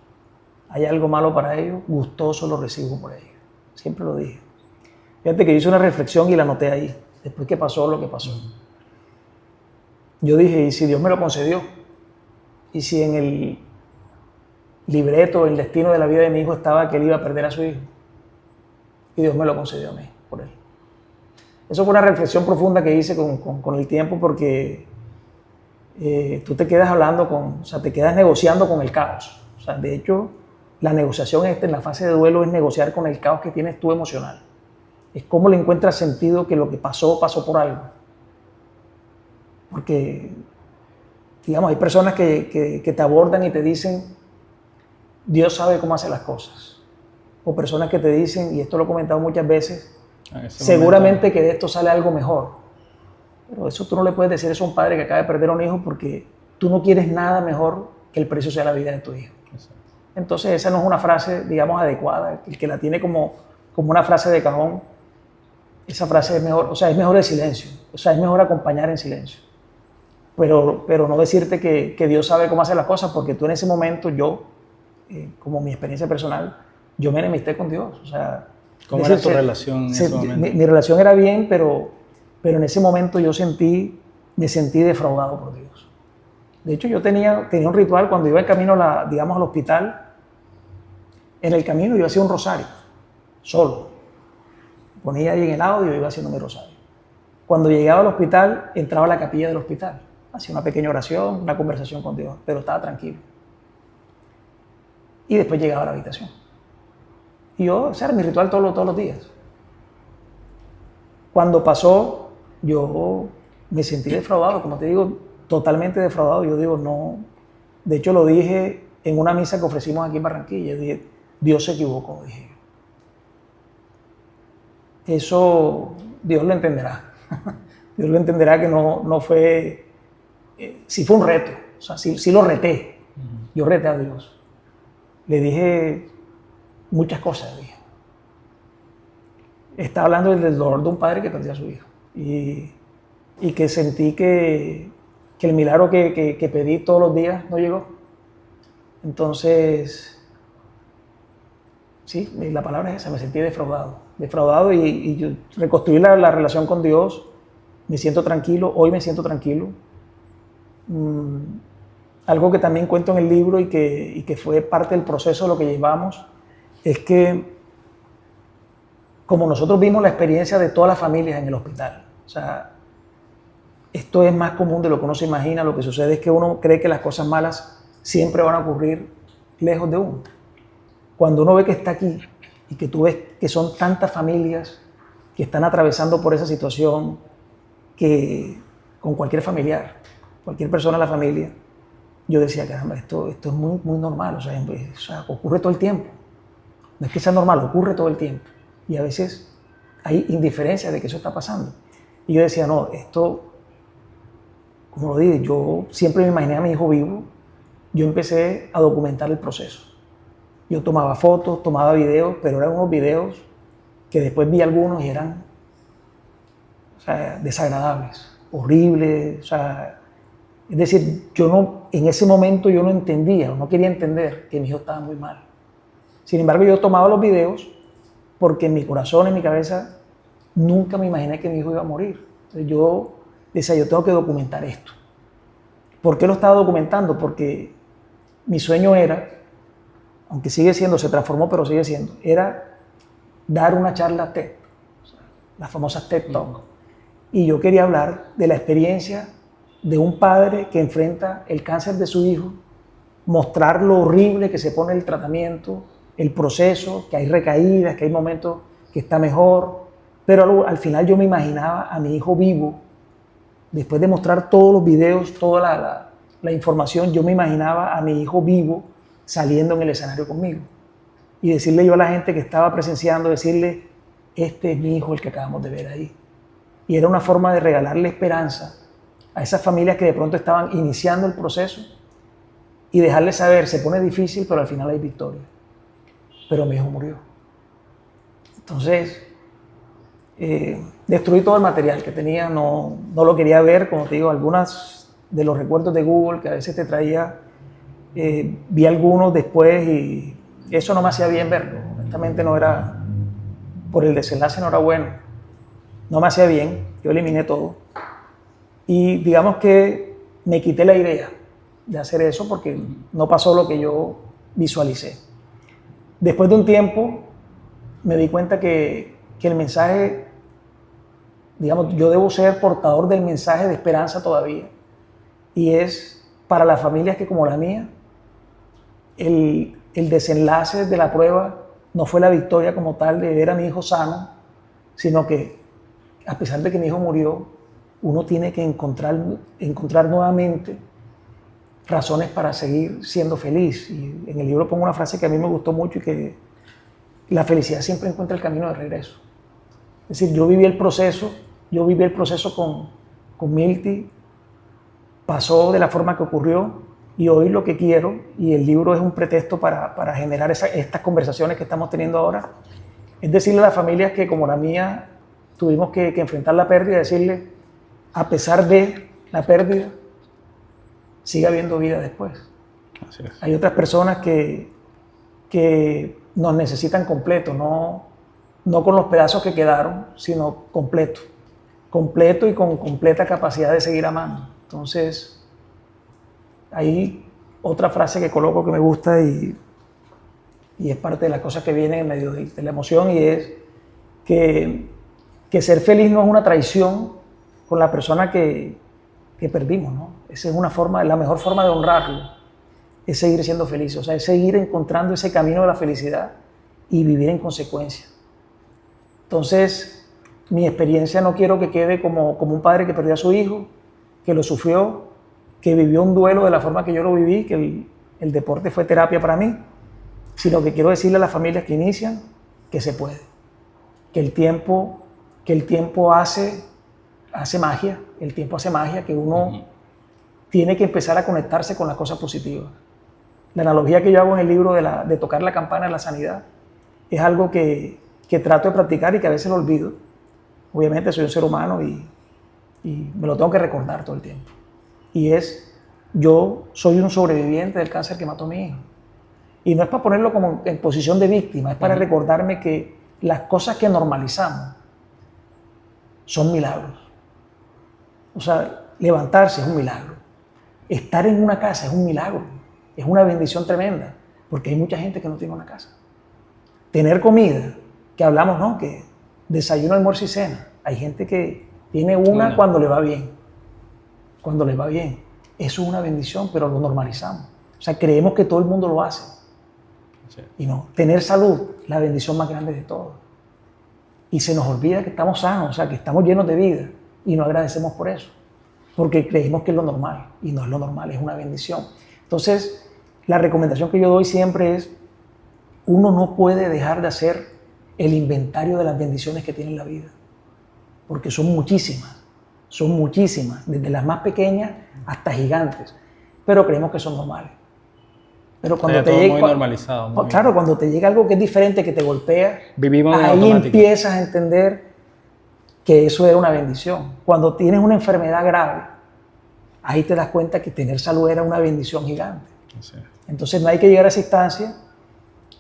hay algo malo para ellos, gustoso lo recibo por ellos. Siempre lo dije. Fíjate que hice una reflexión y la anoté ahí, después que pasó lo que pasó. Yo dije, ¿y si Dios me lo concedió? ¿Y si en el libreto, el destino de la vida de mi hijo estaba que él iba a perder a su hijo? Y Dios me lo concedió a mí, por él. Eso fue una reflexión profunda que hice con el tiempo, porque tú te quedas te quedas negociando con el caos. O sea, de hecho, la negociación en la fase de duelo es negociar con el caos que tienes tú emocional. Es cómo le encuentras sentido que lo que pasó por algo. Porque, digamos, hay personas que te abordan y te dicen, Dios sabe cómo hacer las cosas. O personas que te dicen, y esto lo he comentado muchas veces, seguramente que de esto sale algo mejor. Pero eso tú no le puedes decir eso a un padre que acaba de perder a un hijo, porque tú no quieres nada mejor que el precio sea la vida de tu hijo. Exacto. Entonces esa no es una frase, digamos, adecuada. El que la tiene como una frase de cajón, esa frase es mejor, o sea, es mejor el silencio. O sea, es mejor acompañar en silencio. Pero no decirte que Dios sabe cómo hacer las cosas, porque tú en ese momento, como mi experiencia personal, yo me enemisté con Dios. O sea, ¿cómo era tu relación en ese momento? Mi relación era bien, pero en ese momento me sentí defraudado por Dios. De hecho, yo tenía un ritual cuando iba en camino, digamos, al hospital. En el camino yo hacía un rosario, solo. Ponía ahí en el audio y iba haciendo mi rosario. Cuando llegaba al hospital, entraba a la capilla del hospital. Hacía una pequeña oración, una conversación con Dios, pero estaba tranquilo. Y después llegaba a la habitación. Y yo, o sea, era mi ritual todos los días. Cuando pasó, yo me sentí defraudado, como te digo, totalmente defraudado. Yo digo, no. De hecho, lo dije en una misa que ofrecimos aquí en Barranquilla. Dije, Dios se equivocó, dije yo. Eso Dios lo entenderá. Dios lo entenderá que no fue, sí fue un reto. O sea, sí lo reté. Yo reté a Dios. Le dije muchas cosas. Estaba hablando del dolor de un padre que perdió a su hijo. Y que sentí que el milagro que pedí todos los días no llegó. Entonces, sí, la palabra es esa, me sentí defraudado y yo reconstruí la relación con Dios, me siento tranquilo, hoy me siento tranquilo. Algo que también cuento en el libro y que fue parte del proceso de lo que llevamos, es que como nosotros vimos la experiencia de todas las familias en el hospital, o sea, esto es más común de lo que uno se imagina. Lo que sucede es que uno cree que las cosas malas siempre van a ocurrir lejos de uno. Cuando uno ve que está aquí y que tú ves que son tantas familias que están atravesando por esa situación, que con cualquier familiar, cualquier persona de la familia, yo decía, caramba, esto es muy, muy normal, o sea, ocurre todo el tiempo. No es que sea normal, ocurre todo el tiempo. Y a veces hay indiferencia de que eso está pasando. Y yo decía, no, esto, como lo dije, yo siempre me imaginé a mi hijo vivo. Yo empecé a documentar el proceso. Yo tomaba fotos, tomaba videos, pero eran unos videos que después vi algunos y eran, o sea, desagradables, horribles. O sea, es decir, en ese momento yo no entendía, no quería entender que mi hijo estaba muy mal. Sin embargo, yo tomaba los videos porque en mi corazón, en mi cabeza, nunca me imaginé que mi hijo iba a morir. Entonces yo decía, yo tengo que documentar esto. ¿Por qué lo estaba documentando? Porque mi sueño era, aunque sigue siendo, se transformó, pero sigue siendo, era dar una charla TED, o sea, las famosas TED Talk. Y yo quería hablar de la experiencia de un padre que enfrenta el cáncer de su hijo, mostrar lo horrible que se pone el tratamiento, el proceso, que hay recaídas, que hay momentos que está mejor, pero al final yo me imaginaba a mi hijo vivo. Después de mostrar todos los videos, toda la información, yo me imaginaba a mi hijo vivo saliendo en el escenario conmigo. Y decirle yo a la gente que estaba presenciando, decirle, este es mi hijo, el que acabamos de ver ahí. Y era una forma de regalarle esperanza a esas familias que de pronto estaban iniciando el proceso y dejarles saber, se pone difícil, pero al final hay victoria. Pero mi hijo murió. Entonces, destruí todo el material que tenía, no lo quería ver, como te digo, algunos de los recuerdos de Google que a veces te traía, vi algunos después y eso no me hacía bien verlo, honestamente no era, por el desenlace no era bueno, no me hacía bien, yo eliminé todo y digamos que me quité la idea de hacer eso porque no pasó lo que yo visualicé. Después de un tiempo me di cuenta que el mensaje, digamos, yo debo ser portador del mensaje de esperanza todavía. Y es para las familias que como la mía, el desenlace de la prueba no fue la victoria como tal de ver a mi hijo sano, sino que a pesar de que mi hijo murió, uno tiene que encontrar nuevamente razones para seguir siendo feliz. Y en el libro pongo una frase que a mí me gustó mucho y que la felicidad siempre encuentra el camino de regreso. Es decir, yo viví el proceso con Milty, pasó de la forma que ocurrió y hoy lo que quiero, y el libro es un pretexto para generar estas conversaciones que estamos teniendo ahora, es decirle a las familias que como la mía tuvimos que enfrentar la pérdida, decirle, a pesar de la pérdida, sigue habiendo vida después. Así es. Hay otras personas que nos necesitan completo, no con los pedazos que quedaron, sino completo y con completa capacidad de seguir amando. Entonces, hay otra frase que coloco que me gusta y es parte de las cosas que vienen en medio de la emoción, y es que ser feliz no es una traición con la persona que perdimos, ¿no? Esa es la mejor forma de honrarlo, es seguir siendo feliz, o sea, es seguir encontrando ese camino de la felicidad y vivir en consecuencia. Entonces, mi experiencia no quiero que quede como un padre que perdió a su hijo, que lo sufrió, que vivió un duelo de la forma que yo lo viví, que el deporte fue terapia para mí, sino que quiero decirle a las familias que inician que se puede, que el tiempo hace magia, el tiempo hace magia, que uno tiene que empezar a conectarse con las cosas positivas. La analogía que yo hago en el libro de tocar la campana de la sanidad es algo que trato de practicar y que a veces lo olvido. Obviamente soy un ser humano y me lo tengo que recordar todo el tiempo. Y yo soy un sobreviviente del cáncer que mató a mi hijo. Y no es para ponerlo como en posición de víctima, es para recordarme que las cosas que normalizamos son milagros. O sea, levantarse es un milagro. Estar en una casa es un milagro. Es una bendición tremenda, porque hay mucha gente que no tiene una casa. Tener comida, que hablamos, ¿no? Que desayuno, almuerzo y cena. Hay gente que tiene una cuando le va bien. cuando les va bien. Eso es una bendición, pero lo normalizamos. O sea, creemos que todo el mundo lo hace. Sí. Y no, tener salud, la bendición más grande de todo. Y se nos olvida que estamos sanos, o sea, que estamos llenos de vida y no agradecemos por eso, porque creemos que es lo normal y no es lo normal, es una bendición. Entonces, la recomendación que yo doy siempre es, uno no puede dejar de hacer el inventario de las bendiciones que tiene en la vida, porque son muchísimas, desde las más pequeñas hasta gigantes, pero creemos que son normales. Pero cuando te llega, muy normalizado. Muy claro, cuando te llega algo que es diferente, que te golpea, vivimos en ahí automático. empiezas a entender que eso era una bendición. Cuando tienes una enfermedad grave, ahí te das cuenta que tener salud era una bendición gigante. Sí. Entonces no hay que llegar a esa instancia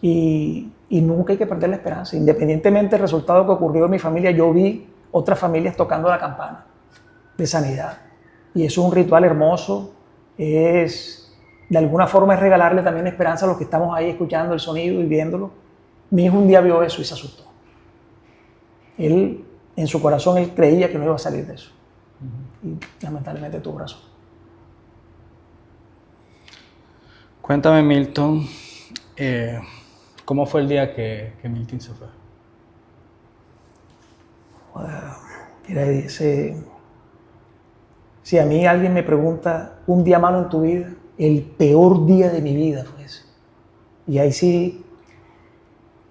y nunca hay que perder la esperanza. Independientemente del resultado que ocurrió en mi familia, yo vi otras familias tocando la campana de sanidad. Y eso es un ritual hermoso, de alguna forma es regalarle también esperanza a los que estamos ahí escuchando el sonido y viéndolo. Mi hijo un día vio eso y se asustó. Él, en su corazón, él creía que no iba a salir de eso. Y lamentablemente tuvo razón. Cuéntame, Milton, ¿cómo fue el día que Milton se fue? Mira, si a mí alguien me pregunta un día malo en tu vida, el peor día de mi vida fue ese. Y ahí sí,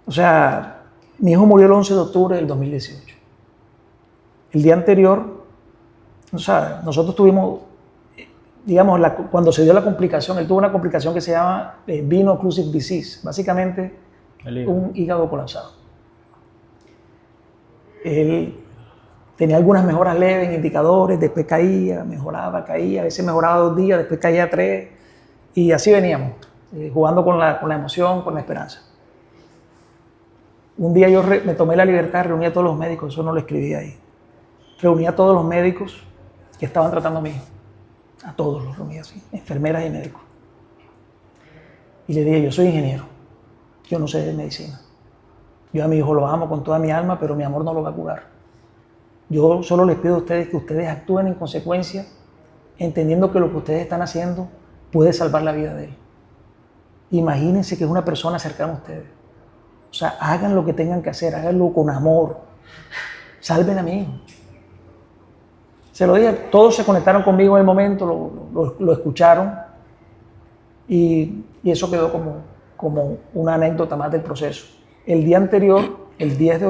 o sea, mi hijo murió el 11 de octubre del 2018. El día anterior, o sea, nosotros tuvimos, digamos, cuando se dio la complicación, él tuvo una complicación que se llama veno-occlusive disease, básicamente un hígado colapsado. Él tenía algunas mejoras leves en indicadores, después caía, mejoraba, caía, a veces mejoraba 2 días, después caía 3, y así veníamos, jugando con la emoción, con la esperanza. Un día yo me tomé la libertad, reuní a todos los médicos, eso no lo escribí ahí. Reuní a todos los médicos que estaban tratando a mi hijo, a todos los reuní así, enfermeras y médicos. Y le dije, yo soy ingeniero, yo no sé de medicina. Yo a mi hijo lo amo con toda mi alma, pero mi amor no lo va a curar. Yo solo les pido a ustedes que ustedes actúen en consecuencia, entendiendo que lo que ustedes están haciendo puede salvar la vida de él. Imagínense que es una persona cercana a ustedes. O sea, hagan lo que tengan que hacer, háganlo con amor. Salven a mi hijo. Se lo dije, todos se conectaron conmigo en el momento, lo escucharon y eso quedó como una anécdota más del proceso. El día anterior, el 10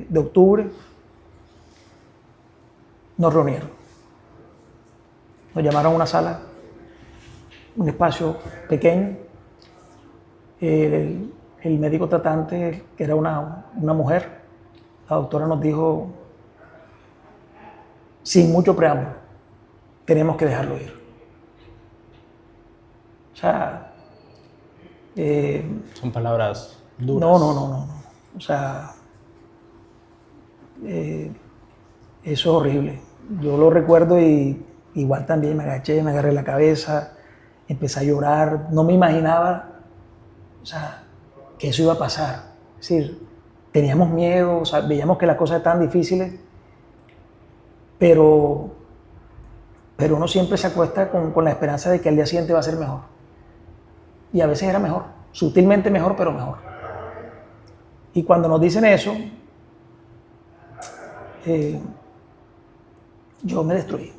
de octubre, nos reunieron. Nos llamaron a una sala, un espacio pequeño. El médico tratante, que era una mujer, la doctora nos dijo, sin mucho preámbulo, tenemos que dejarlo ir. O sea... son palabras duras. No. O sea, eso es horrible. Yo lo recuerdo y igual también me agaché, me agarré la cabeza, empecé a llorar. No me imaginaba, o sea, que eso iba a pasar. Es decir, teníamos miedo, o sea, veíamos que las cosas estaban difíciles, pero uno siempre se acuesta con la esperanza de que al día siguiente va a ser mejor. Y a veces era mejor, sutilmente mejor, pero mejor. Y cuando nos dicen eso, yo me destruí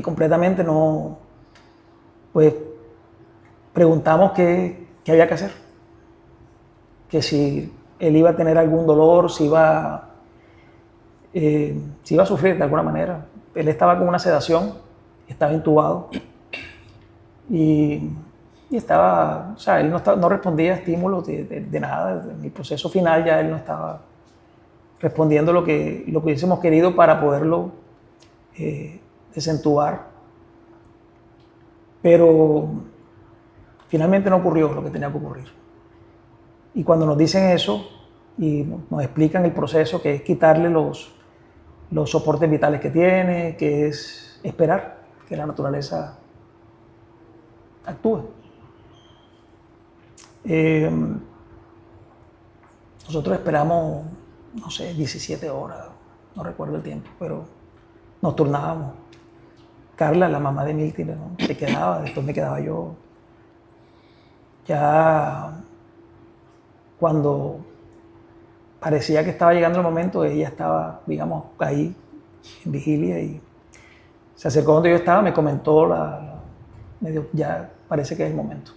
completamente. No, pues preguntamos qué había que hacer, que si él iba a tener algún dolor, si iba a sufrir de alguna manera. Él estaba con una sedación, estaba intubado y estaba, o sea, él no respondía a estímulos de nada. En el proceso final ya él no estaba respondiendo lo que hubiésemos querido para poderlo desentubar. Pero finalmente no ocurrió lo que tenía que ocurrir. Y cuando nos dicen eso y nos explican el proceso, que es quitarle los soportes vitales que tiene, que es esperar que la naturaleza actúe. Nosotros esperamos, no sé, 17 horas, no recuerdo el tiempo, pero nos turnábamos. Carla, la mamá de Milty, ¿no? Se quedaba, después me quedaba yo. Ya cuando parecía que estaba llegando el momento, ella estaba, digamos, ahí en vigilia y se acercó donde yo estaba, me comentó, me dijo, ya parece que es el momento.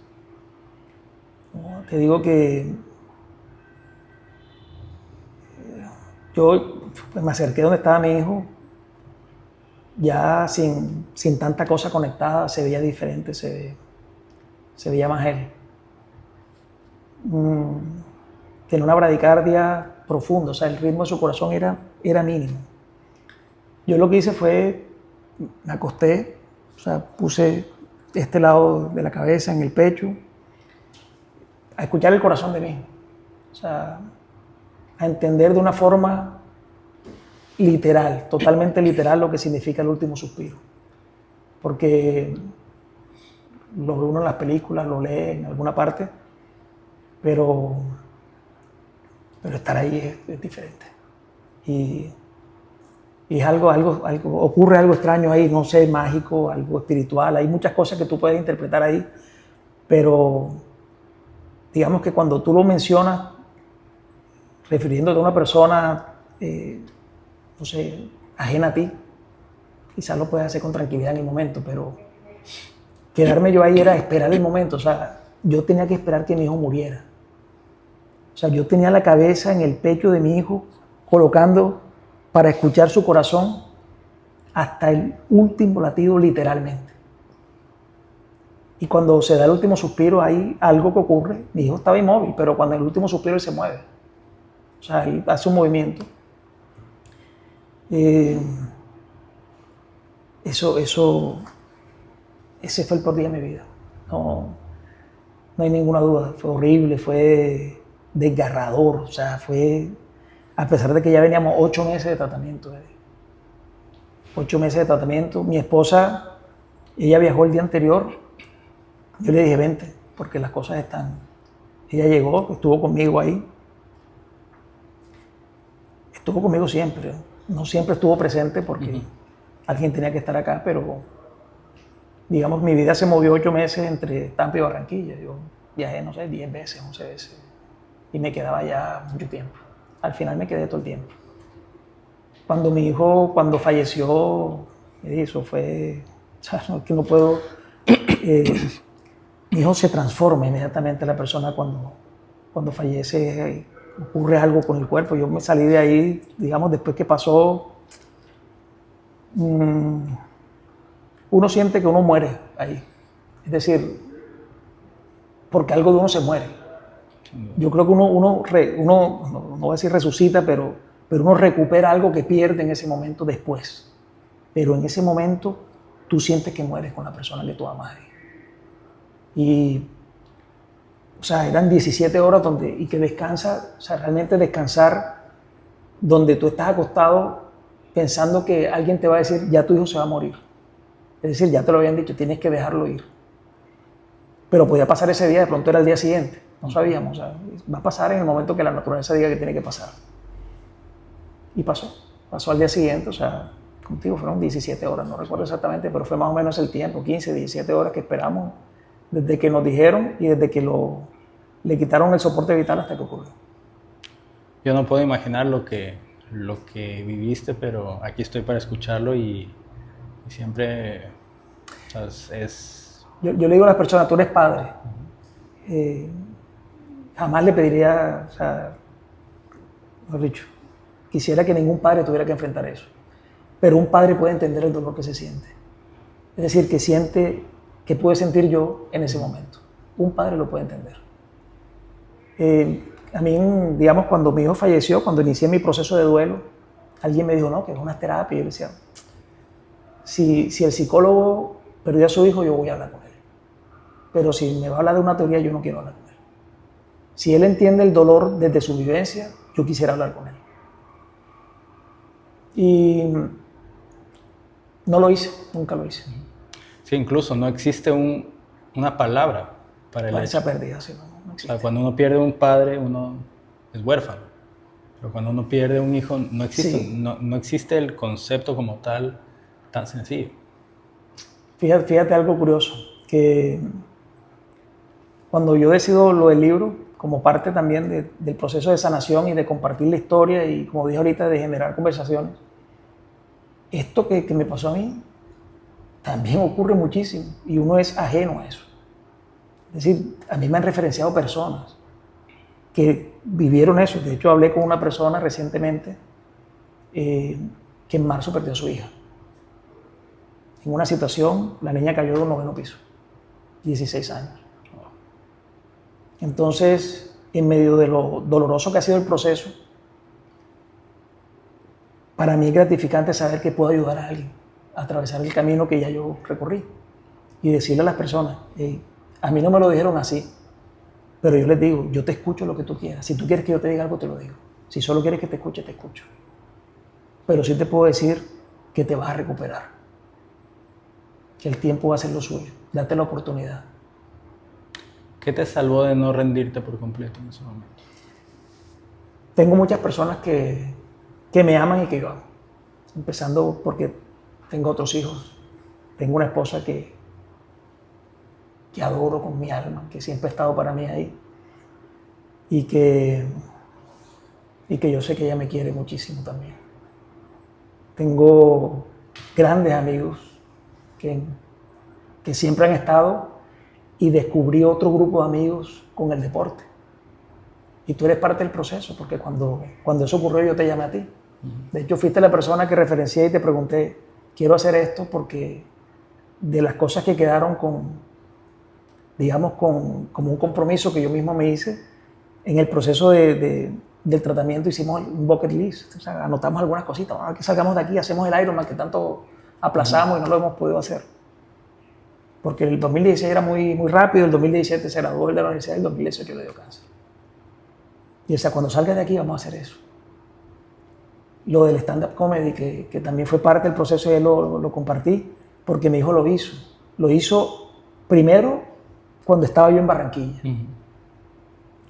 ¿No? Te digo que yo pues, me acerqué donde estaba mi hijo, ya sin tanta cosa conectada, se veía diferente, se veía más él. Tenía una bradicardia profunda, o sea, el ritmo de su corazón era mínimo. Yo lo que hice fue, me acosté, o sea, puse este lado de la cabeza en el pecho, a escuchar el corazón de mí, o sea, a entender de una forma literal, totalmente literal lo que significa el último suspiro. Porque lo ve uno en las películas, lo lee en alguna parte, pero estar ahí es diferente. Y es algo, ocurre algo extraño ahí, no sé, mágico, algo espiritual, hay muchas cosas que tú puedes interpretar ahí, pero digamos que cuando tú lo mencionas, refiriéndote a una persona, no sé, ajena a ti, quizás lo puedes hacer con tranquilidad en el momento, pero quedarme yo ahí era esperar el momento, o sea, yo tenía que esperar que mi hijo muriera. O sea, yo tenía la cabeza en el pecho de mi hijo, colocando para escuchar su corazón hasta el último latido literalmente. Y cuando se da el último suspiro hay algo que ocurre, mi hijo estaba inmóvil, pero cuando en el último suspiro él se mueve. O sea, él hace un movimiento. Ese fue el peor día de mi vida. No hay ninguna duda. Fue horrible, fue desgarrador. O sea, fue, a pesar de que ya veníamos 8 meses de tratamiento. 8 meses de tratamiento. Mi esposa, ella viajó el día anterior. Yo le dije, vente, porque las cosas están. Ella llegó, estuvo conmigo ahí. Estuvo conmigo siempre. No siempre estuvo presente porque alguien tenía que estar acá, pero digamos, mi vida se movió 8 meses entre Tampa y Barranquilla. Yo viajé, no sé, 10 veces, 11 veces. Y me quedaba ya mucho tiempo. Al final me quedé todo el tiempo. Cuando mi hijo, cuando falleció, eso fue, o sea, no, que no puedo, mi hijo se transforma inmediatamente la persona cuando fallece, ocurre algo con el cuerpo. Yo me salí de ahí, digamos, después que pasó, uno siente que uno muere ahí. Es decir, porque algo de uno se muere. Yo creo que uno no voy a decir resucita, pero uno recupera algo que pierde en ese momento después. Pero en ese momento tú sientes que mueres con la persona que tú amas. Y, o sea, eran 17 horas y que descansa, o sea, realmente descansar donde tú estás acostado pensando que alguien te va a decir, ya tu hijo se va a morir. Es decir, ya te lo habían dicho, tienes que dejarlo ir. Pero podía pasar ese día, de pronto era el día siguiente. No sabíamos, o sea, va a pasar en el momento que la naturaleza diga que tiene que pasar. Y pasó al día siguiente, o sea, contigo fueron 17 horas, no recuerdo exactamente, pero fue más o menos el tiempo, 15, 17 horas que esperamos desde que nos dijeron y desde que le quitaron el soporte vital hasta que ocurrió. Yo no puedo imaginar lo que viviste, pero aquí estoy para escucharlo y siempre, o sea, es... Yo le digo a las personas, tú eres padre. Jamás le pediría, o sea, mejor dicho, quisiera que ningún padre tuviera que enfrentar eso. Pero un padre puede entender el dolor que se siente. Es decir, que siente, que puede sentir yo en ese momento. Un padre lo puede entender. A mí, digamos, cuando mi hijo falleció, cuando inicié mi proceso de duelo, alguien me dijo, no, que es una terapia. Y yo le decía, si el psicólogo perdió a su hijo, yo voy a hablar con él. Pero si me va a hablar de una teoría, yo no quiero hablar con él. Si él entiende el dolor desde su vivencia, yo quisiera hablar con él. Y no lo hice, nunca lo hice. Sí, incluso no existe una palabra para esa pérdida, sí, no existe. O sea, cuando uno pierde un padre, uno es huérfano. Pero cuando uno pierde un hijo, no existe, sí. no existe el concepto como tal tan sencillo. Fíjate algo curioso, que cuando yo decido lo del libro, como parte también del proceso de sanación y de compartir la historia y, como dije ahorita, de generar conversaciones, esto que me pasó a mí también ocurre muchísimo y uno es ajeno a eso. Es decir, a mí me han referenciado personas que vivieron eso. De hecho, hablé con una persona recientemente que en marzo perdió a su hija. En una situación, la niña cayó de un 9º piso, 16 años. Entonces, en medio de lo doloroso que ha sido el proceso, para mí es gratificante saber que puedo ayudar a alguien a atravesar el camino que ya yo recorrí y decirle a las personas, hey, a mí no me lo dijeron así, pero yo les digo, yo te escucho lo que tú quieras. Si tú quieres que yo te diga algo, te lo digo. Si solo quieres que te escuche, te escucho. Pero sí te puedo decir que te vas a recuperar, que el tiempo va a ser lo suyo. Date la oportunidad. ¿Qué te salvó de no rendirte por completo en ese momento? Tengo muchas personas que me aman y que yo amo. Empezando porque tengo otros hijos. Tengo una esposa que adoro con mi alma, que siempre ha estado para mí ahí. Y que yo sé que ella me quiere muchísimo también. Tengo grandes amigos que siempre han estado, y descubrí otro grupo de amigos con el deporte. Y tú eres parte del proceso, porque cuando eso ocurrió yo te llamé a ti. De hecho, fuiste la persona que referencié y te pregunté, quiero hacer esto porque de las cosas que quedaron como un compromiso que yo mismo me hice, en el proceso del tratamiento hicimos un bucket list. O sea, anotamos algunas cositas, ahora que salgamos de aquí hacemos el Ironman que tanto aplazamos y no lo hemos podido hacer. Porque el 2016 era muy, muy rápido, el 2017 se graduó de la universidad, el 2018 le dio cáncer. Y o sea, cuando salgas de aquí vamos a hacer eso. Lo del stand-up comedy, que también fue parte del proceso y lo compartí, porque mi hijo lo hizo. Lo hizo primero cuando estaba yo en Barranquilla.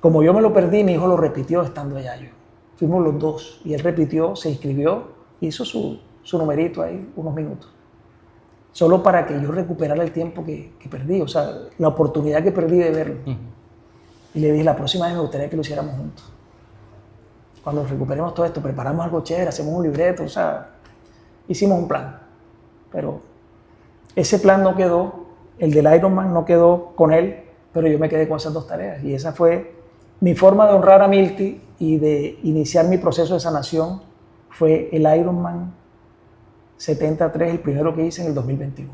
Como yo me lo perdí, mi hijo lo repitió estando allá yo. Fuimos los dos y él repitió, se inscribió, hizo su numerito ahí, unos minutos. Solo para que yo recuperara el tiempo que perdí, o sea, la oportunidad que perdí de verlo. Y le dije, la próxima vez me gustaría que lo hiciéramos juntos. Cuando recuperemos todo esto, preparamos algo chévere, hacemos un libreto, o sea, hicimos un plan. Pero ese plan no quedó, el del Ironman no quedó con él, pero yo me quedé con esas dos tareas. Y esa fue mi forma de honrar a Milti y de iniciar mi proceso de sanación. Fue el Ironman 73, el primero que hice en el 2021.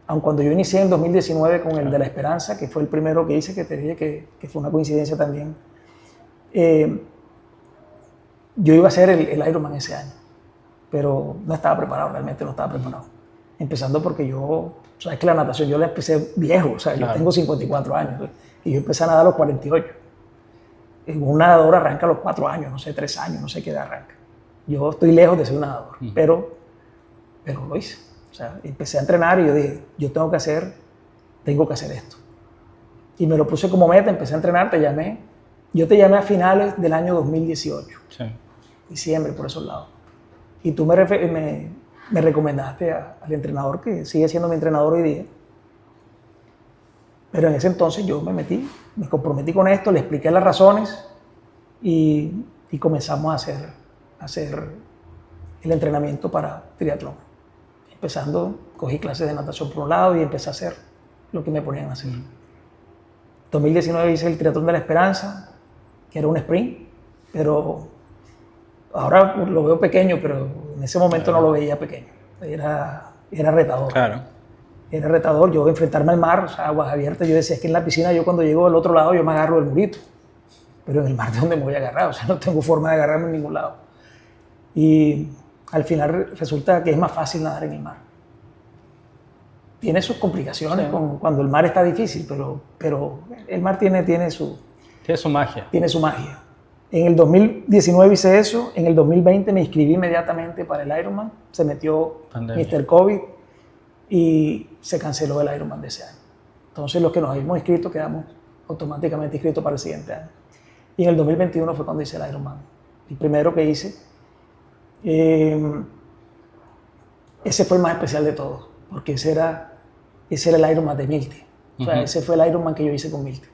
Aun cuando yo inicié en 2019 con el de la Esperanza, que fue el primero que hice, que te dije que fue una coincidencia también, yo iba a hacer el Ironman ese año, pero no estaba preparado, realmente no estaba preparado. Empezando porque yo, sabes que la natación yo la empecé viejo, o sea, yo tengo 54 años, y yo empecé a nadar a los 48. Un nadador arranca a los 4 años, no sé, 3 años, no sé qué edad arranca. Yo estoy lejos de ser un nadador, pero lo hice. O sea, empecé a entrenar y yo dije, tengo que hacer esto. Y me lo puse como meta, empecé a entrenar, te llamé. Yo te llamé a finales del año 2018. Sí. Diciembre, por esos lados. Y tú me recomendaste al entrenador que sigue siendo mi entrenador hoy día. Pero en ese entonces yo me comprometí con esto, le expliqué las razones y comenzamos a hacer el entrenamiento para triatlón. Empezando, cogí clases de natación por un lado y empecé a hacer lo que me ponían a hacer. En 2019 hice el Triatlón de la Esperanza, que era un sprint, pero ahora lo veo pequeño, pero en ese momento no lo veía pequeño. Era retador. Claro. Era retador, yo enfrentarme al mar, o sea, aguas abiertas. Yo decía, es que en la piscina yo cuando llego al otro lado yo me agarro del murito, pero en el mar ¿de dónde me voy a agarrar? O sea, no tengo forma de agarrarme en ningún lado. Y al final resulta que es más fácil nadar en el mar. Tiene sus complicaciones cuando el mar está difícil, pero el mar tiene su magia. Tiene su magia. En el 2019 hice eso, en el 2020 me inscribí inmediatamente para el Ironman, se metió Mr. COVID y se canceló el Ironman de ese año. Entonces los que nos habíamos inscrito quedamos automáticamente inscritos para el siguiente año. Y en el 2021 fue cuando hice el Ironman. El primero que hice. Ese fue el más especial de todos, porque ese era ese era el Ironman de Milty. O sea, ese fue el Ironman que yo hice con Milty.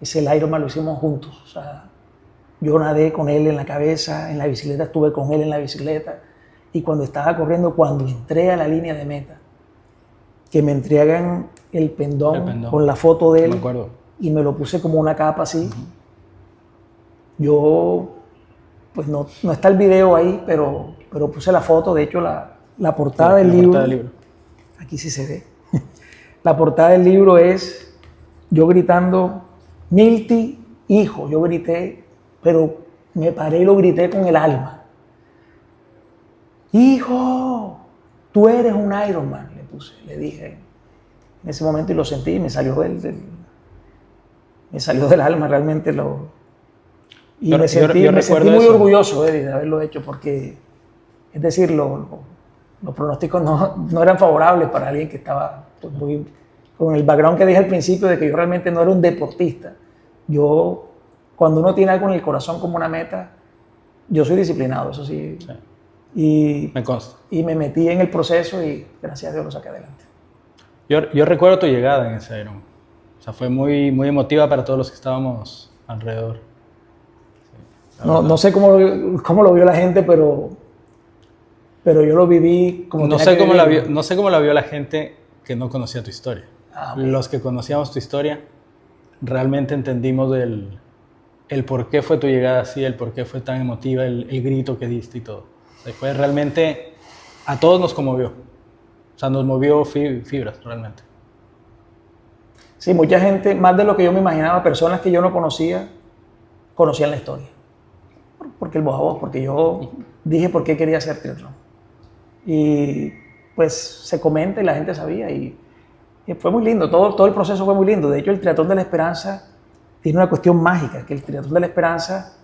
Ese el Ironman lo hicimos juntos. O sea, yo nadé con él en la cabeza, en la bicicleta estuve con él en la bicicleta. Y cuando estaba corriendo, cuando entré a la línea de meta, que me entregan el pendón con la foto de él, me acuerdo. Y me lo puse como una capa así. Yo, pues no está el video ahí, pero puse la foto. De hecho, la portada del libro, aquí sí se ve. La portada del libro es yo gritando, Milty, hijo. Yo grité, pero me paré y lo grité con el alma. Hijo, tú eres un Ironman, le dije en ese momento, y lo sentí y me salió del alma realmente. Y me sentí muy orgulloso de haberlo hecho, porque, es decir, los pronósticos no eran favorables para alguien que estaba pues, muy, con el background que dije al principio de que yo realmente no era un deportista. Yo, cuando uno tiene algo en el corazón como una meta, yo soy disciplinado, eso sí. Y me consta. Y me metí en el proceso y gracias a Dios lo saqué adelante. Yo recuerdo tu llegada en ese Ironman. O sea, fue muy, muy emotiva para todos los que estábamos alrededor. Sí, no sé cómo lo vio la gente, pero yo lo viví como no sé cómo la vio la gente que no conocía tu historia. Okay. Los que conocíamos tu historia realmente entendimos el por qué fue tu llegada así, el por qué fue tan emotiva, el grito que diste y todo. O sea, fue realmente, a todos nos conmovió. O sea, nos movió fibras realmente. Sí, mucha gente, más de lo que yo me imaginaba, personas que yo no conocía, conocían la historia. Porque el voz a voz, porque yo dije por qué quería hacer triatlón. Y pues se comenta y la gente sabía y fue muy lindo, todo el proceso fue muy lindo. De hecho, el Triatlón de la Esperanza tiene una cuestión mágica, que el Triatlón de la Esperanza,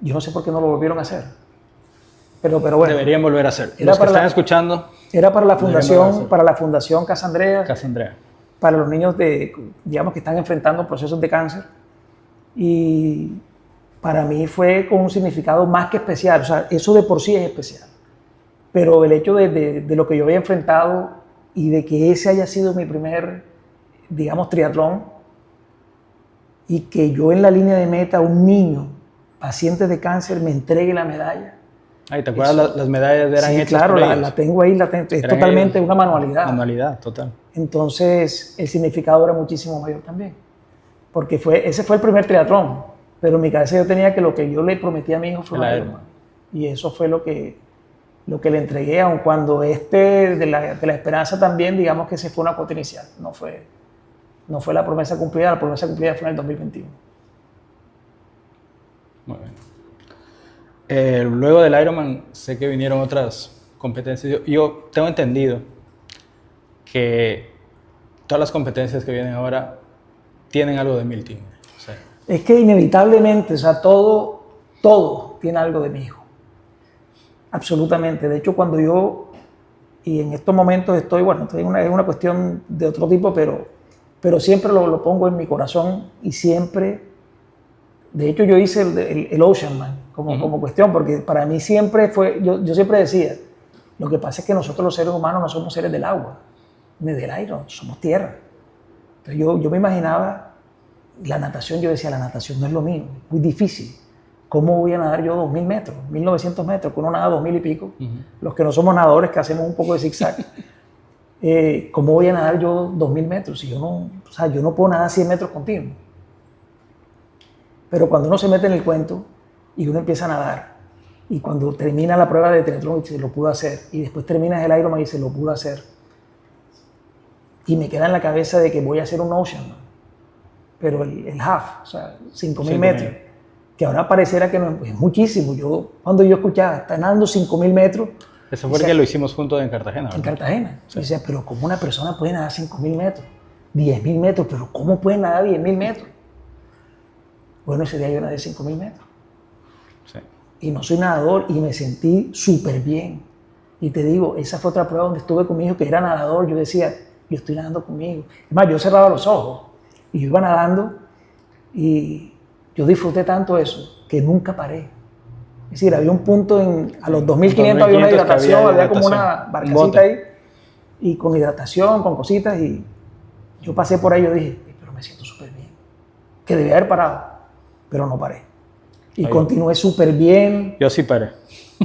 yo no sé por qué no lo volvieron a hacer. Pero bueno. Deberían volver a hacer. Los que están escuchando. Era para la Fundación Casa Andrea. Para los niños digamos, que están enfrentando procesos de cáncer. Y para mí fue con un significado más que especial. O sea, eso de por sí es especial. Pero el hecho de lo que yo había enfrentado y de que ese haya sido mi primer, digamos, triatlón, y que yo en la línea de meta, un niño paciente de cáncer, me entregue la medalla. Ay, ¿te acuerdas? Las medallas eran hechas claro, por ellos. la tengo ahí, es totalmente una manualidad. Manualidad, total. Entonces, el significado era muchísimo mayor también. Porque ese fue el primer triatlón, pero en mi cabeza yo tenía que lo que yo le prometí a mi hijo fue un Ironman. Y eso fue lo que le entregué, aun cuando de la Esperanza también, digamos que se fue una cuota inicial. No fue la promesa cumplida fue en el 2021. Muy bien. Luego del Ironman, sé que vinieron otras competencias. Yo tengo entendido que todas las competencias que vienen ahora tienen algo de Milty. O sea, es que inevitablemente, o sea, todo tiene algo de mi hijo. Absolutamente. De hecho, cuando y en estos momentos estoy en una cuestión de otro tipo, pero siempre lo pongo en mi corazón y siempre. De hecho, yo hice el Oceanman como cuestión, porque para mí siempre fue, yo siempre decía, lo que pasa es que nosotros los seres humanos no somos seres del agua, ni del aire, somos tierra. Entonces yo me imaginaba la natación, yo decía, la natación no es lo mío, es muy difícil. ¿Cómo voy a nadar yo 2.000 metros, 1.900 metros, que uno nada 2.000 y pico? Los que no somos nadadores, que hacemos un poco de zigzag. ¿Cómo voy a nadar yo 2.000 metros si yo no puedo nadar 100 metros continuos? Pero cuando uno se mete en el cuento y uno empieza a nadar, y cuando termina la prueba de triatlón y dice, lo pudo hacer, y después terminas el Ironman y dice, lo pudo hacer, y me queda en la cabeza de que voy a hacer un Oceanman, pero el half, o sea, 5.000 metros, que ahora pareciera que no es muchísimo. Cuando yo escuchaba, está nadando 5.000 metros. Eso fue que lo hicimos juntos en Cartagena, ¿verdad? En Cartagena. Sí. Y decía, pero ¿cómo una persona puede nadar 5.000 metros? 10.000 metros, pero ¿cómo puede nadar 10.000 metros? Bueno, ese día yo nadé 5.000 metros. Sí. Y no soy nadador y me sentí súper bien. Y te digo, esa fue otra prueba donde estuve conmigo, que era nadador. Yo decía, yo estoy nadando conmigo. Es más, yo cerraba los ojos y yo iba nadando y yo disfruté tanto eso que nunca paré. Es decir, había un punto a los 2.500 había una hidratación, había como una barcacita ahí. y con hidratación, con cositas, y yo pasé por ahí, yo dije, pero me siento súper bien, que debía haber parado, pero no paré. Y continué súper bien. Yo sí paré.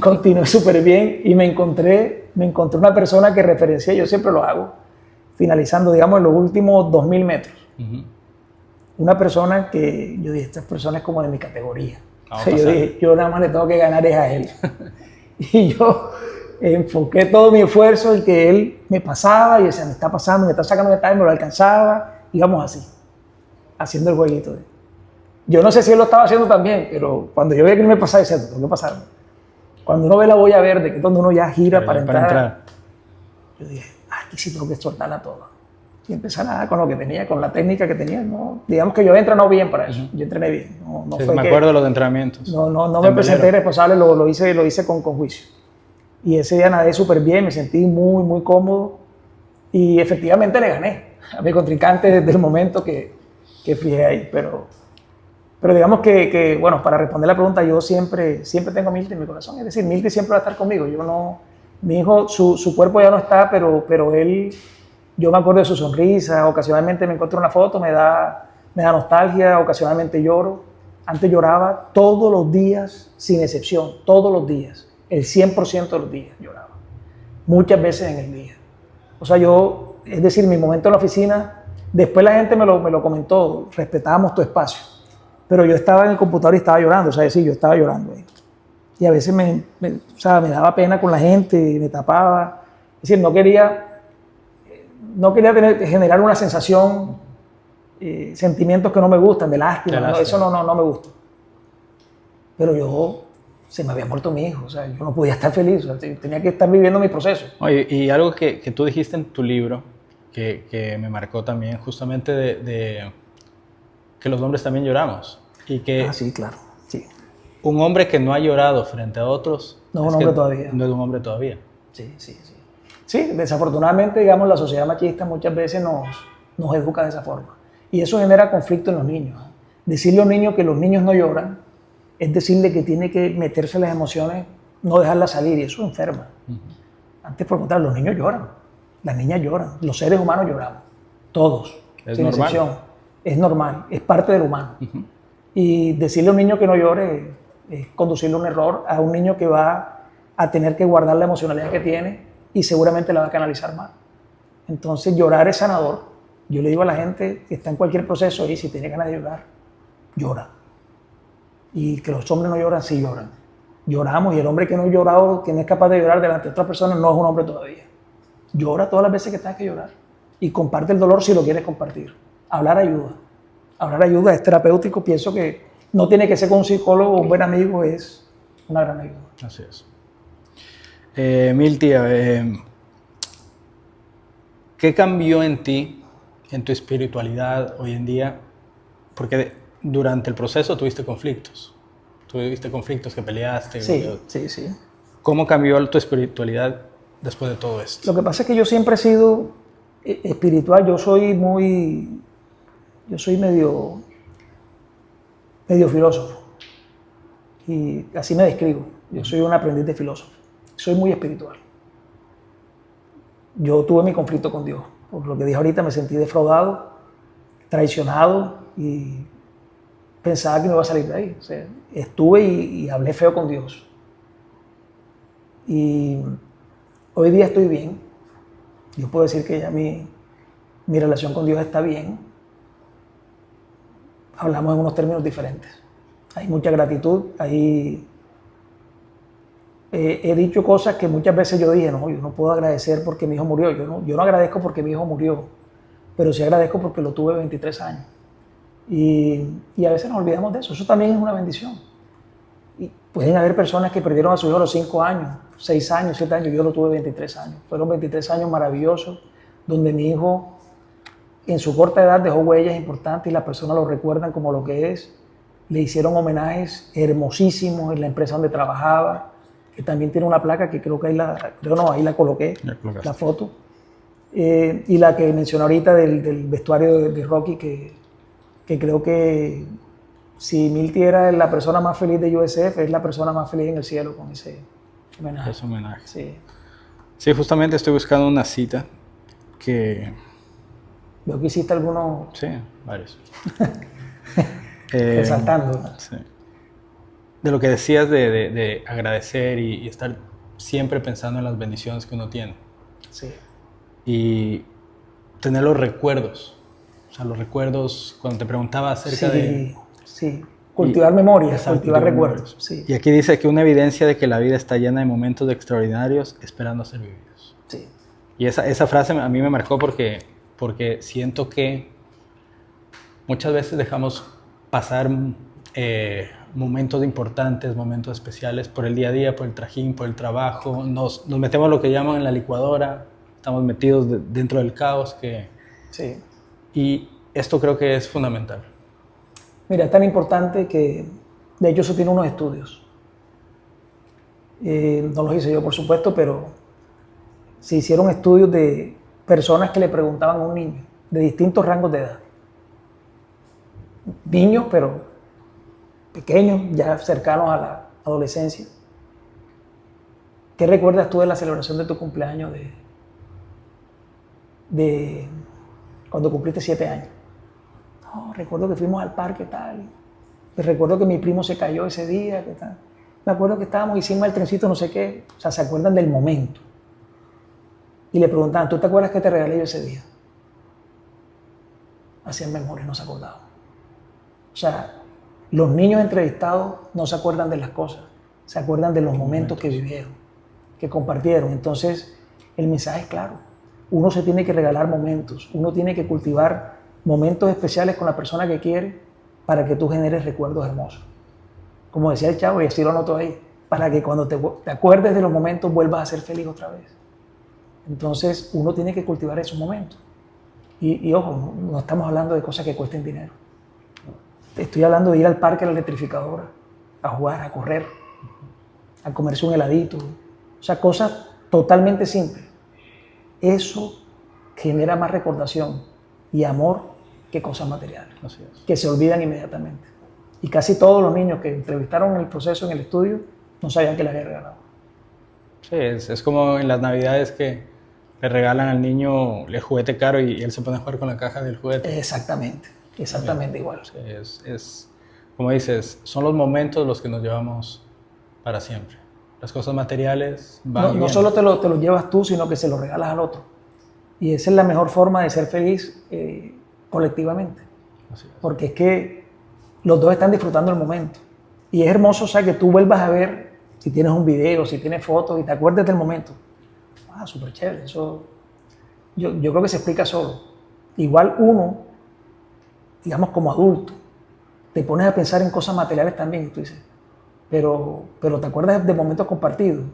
Continué súper bien y me encontré una persona que referencié, yo siempre lo hago, finalizando, digamos, en los últimos 2000 metros. Una persona que yo dije, esta persona es como de mi categoría. O sea, yo dije, yo nada más le tengo que ganar es a él. Y yo enfoqué todo mi esfuerzo en que él me pasaba y decía, me está pasando, me está sacando de time, me lo alcanzaba, íbamos así, haciendo el jueguito. Yo no sé si él lo estaba haciendo también, pero cuando yo veía que él me pasaba, decía, tengo que pasar. Cuando uno ve la boya verde, que es donde uno ya gira para entrar, yo dije, aquí sí tengo que soltarla toda. Y empezar con lo que tenía, con la técnica que tenía. ¿No? Digamos que yo he entrenado bien para eso. Yo entrené bien. No sí, me acuerdo de los entrenamientos. No me presenté irresponsable, lo hice con juicio. Y ese día nadé súper bien, me sentí muy, muy cómodo. Y efectivamente le gané a mi contrincante desde el momento que fijé ahí. Pero digamos que, bueno, para responder la pregunta, yo siempre tengo a Milty en mi corazón. Es decir, Milty siempre va a estar conmigo. Mi hijo, su cuerpo ya no está, pero él... Yo me acuerdo de su sonrisa, ocasionalmente me encuentro una foto, me da nostalgia, ocasionalmente lloro. Antes lloraba todos los días, sin excepción, todos los días. El 100% de los días lloraba. Muchas veces en el día. O sea, es decir, mi momento en la oficina, después la gente me lo comentó, respetábamos tu espacio. Pero yo estaba en el computador y estaba llorando, o sea, sí, yo estaba llorando ahí. Y a veces me daba pena con la gente, me tapaba. Es decir, no quería generar una sensación, sentimientos que no me gustan, de lástima. No, eso no me gusta. Pero se me había muerto mi hijo, o sea, yo no podía estar feliz, o sea, tenía que estar viviendo mi proceso. Oye, y algo que tú dijiste en tu libro, que me marcó también, justamente de que los hombres también lloramos. Y que sí, claro, sí. Un hombre que no ha llorado frente a otros... No es un hombre todavía. No es un hombre todavía. Sí. Sí, desafortunadamente, digamos, la sociedad machista muchas veces nos educa de esa forma. Y eso genera conflicto en los niños. Decirle a un niño que los niños no lloran es decirle que tiene que meterse las emociones, no dejarlas salir, y eso enferma. Antes, por contrario, los niños lloran, las niñas lloran, los seres humanos lloramos, todos, sin excepción. Es normal, es parte del humano. Y decirle a un niño que no llore es conducirle a un error, a un niño que va a tener que guardar la emocionalidad que tiene y seguramente la va a canalizar mal. Entonces, llorar es sanador. Yo le digo a la gente que está en cualquier proceso y si tiene ganas de llorar, llora. Y que los hombres no lloran, sí lloran. Lloramos, y el hombre que no ha llorado, que no es capaz de llorar delante de otras personas, no es un hombre todavía. Llora todas las veces que tengas que llorar. Y comparte el dolor si lo quieres compartir. Hablar ayuda. Hablar ayuda, es terapéutico. Pienso que no tiene que ser con un psicólogo o un buen amigo, es una gran ayuda. Así es. Milty, ¿qué cambió en ti, en tu espiritualidad hoy en día? Porque durante el proceso tuviste conflictos que peleaste. Sí. ¿Cómo cambió tu espiritualidad después de todo esto? Lo que pasa es que yo siempre he sido espiritual. Yo soy medio filósofo. Y así me describo. Yo soy un aprendiz de filósofo. Soy muy espiritual. Yo tuve mi conflicto con Dios. Por lo que dije ahorita, me sentí defraudado, traicionado y pensaba que no iba a salir de ahí. O sea, estuve y hablé feo con Dios. Y hoy día estoy bien. Yo puedo decir que ya mi relación con Dios está bien. Hablamos en unos términos diferentes. Hay mucha gratitud, he dicho cosas que muchas veces yo dije, no, yo no puedo agradecer porque mi hijo murió. Yo no agradezco porque mi hijo murió, pero sí agradezco porque lo tuve 23 años. Y a veces nos olvidamos de eso. Eso también es una bendición. Y pueden haber personas que perdieron a su hijo a los 5 años, 6 años, 7 años. Yo lo tuve 23 años. Fueron 23 años maravillosos, donde mi hijo, en su corta edad, dejó huellas importantes y las personas lo recuerdan como lo que es. Le hicieron homenajes hermosísimos en la empresa donde trabajaba, que también tiene una placa que creo que ahí la coloqué, la foto. Y la que mencioné ahorita del vestuario de Rocky, que creo que si Milty era la persona más feliz de USF, es la persona más feliz en el cielo con ese homenaje. Ese homenaje. Sí. Sí, justamente estoy buscando una cita que Veo que hiciste algunos sí, varios. resaltando, ¿no? Sí. De lo que decías de agradecer y estar siempre pensando en las bendiciones que uno tiene. Sí. Y tener los recuerdos. O sea, los recuerdos, cuando te preguntaba acerca de... Sí. Cultivar memorias, Exacto, cultivar recuerdos. memorias. Sí. Y aquí dice que una evidencia de que la vida está llena de momentos extraordinarios esperando a ser vividos. Sí. Y esa frase a mí me marcó porque siento que muchas veces dejamos pasar momentos importantes, momentos especiales por el día a día, por el trajín, por el trabajo. Nos metemos a lo que llaman en la licuadora, estamos metidos dentro del caos. Sí. Y esto creo que es fundamental. Mira, es tan importante que, de hecho, eso tiene unos estudios. No los hice yo, por supuesto, pero se hicieron estudios de personas que le preguntaban a un niño de distintos rangos de edad. Niños, pero pequeños, ya cercanos a la adolescencia. ¿Qué recuerdas tú de la celebración de tu cumpleaños de cuando cumpliste 7 años? No, recuerdo que fuimos al parque tal. Recuerdo que mi primo se cayó ese día. Tal. Me acuerdo que hicimos el trencito no sé qué. O sea, se acuerdan del momento. Y le preguntaban, ¿tú te acuerdas que te regalé yo ese día? Hacían memoria, no se acordaban. O sea, los niños entrevistados no se acuerdan de las cosas, se acuerdan de los momentos que vivieron, que compartieron. Entonces, el mensaje es claro. Uno se tiene que regalar momentos, uno tiene que cultivar momentos especiales con la persona que quiere para que tú generes recuerdos hermosos. Como decía el chavo, y así lo anoto ahí, para que cuando te acuerdes de los momentos vuelvas a ser feliz otra vez. Entonces, uno tiene que cultivar esos momentos. Y ojo, no estamos hablando de cosas que cuesten dinero. Estoy hablando de ir al parque a la electrificadora, a jugar, a correr, a comerse un heladito. O sea, cosas totalmente simples. Eso genera más recordación y amor que cosas materiales, que se olvidan inmediatamente. Y casi todos los niños que entrevistaron en el proceso, en el estudio, no sabían que le había regalado. Sí, es como en las navidades que le regalan al niño el juguete caro y él se pone a jugar con la caja del juguete. Exactamente igual. Sí, es como dices, son los momentos los que nos llevamos para siempre. Las cosas materiales van no solo te lo llevas tú, sino que se lo regalas al otro. Y esa es la mejor forma de ser feliz colectivamente. Así es. Porque es que los dos están disfrutando el momento. Y es hermoso, o sea, que tú vuelvas a ver, si tienes un video, si tienes fotos, y te acuerdes del momento. Ah, súper chévere. Eso, yo creo que se explica solo. Igual uno, digamos como adulto, te pones a pensar en cosas materiales también, y tú dices, pero te acuerdas de momentos compartidos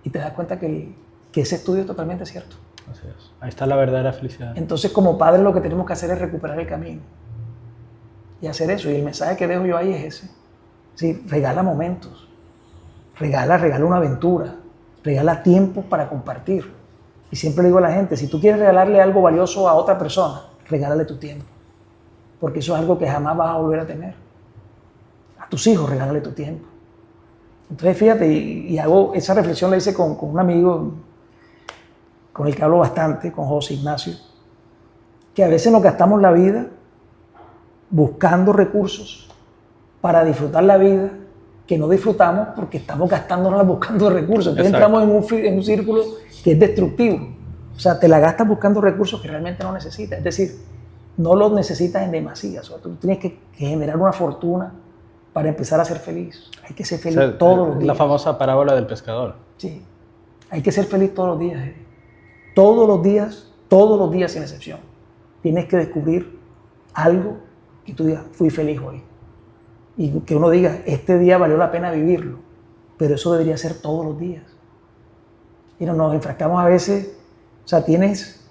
y te das cuenta que ese estudio es totalmente cierto. Así es. Ahí está la verdadera felicidad. Entonces, como padres, lo que tenemos que hacer es recuperar el camino y hacer eso. Y el mensaje que dejo yo ahí es ese. Sí, regala momentos, regala una aventura, regala tiempo para compartir. Y siempre le digo a la gente, si tú quieres regalarle algo valioso a otra persona, regálale tu tiempo. Porque eso es algo que jamás vas a volver a tener. A tus hijos, regálale tu tiempo. Entonces, fíjate, y hago esa reflexión, la hice con un amigo con el que hablo bastante, con José Ignacio, que a veces nos gastamos la vida buscando recursos para disfrutar la vida que no disfrutamos porque estamos gastándonos buscando recursos. Entonces entramos en un círculo que es destructivo. O sea, te la gastas buscando recursos que realmente no necesitas. Es decir, no los necesitas en demasía. O sea, tú tienes que generar una fortuna para empezar a ser feliz. Hay que ser feliz todos los días. La famosa parábola del pescador. Sí. Hay que ser feliz todos los días. Todos los días sin excepción. Tienes que descubrir algo que tú digas, fui feliz hoy. Y que uno diga, este día valió la pena vivirlo. Pero eso debería ser todos los días. Y nos enfrascamos a veces, o sea, tienes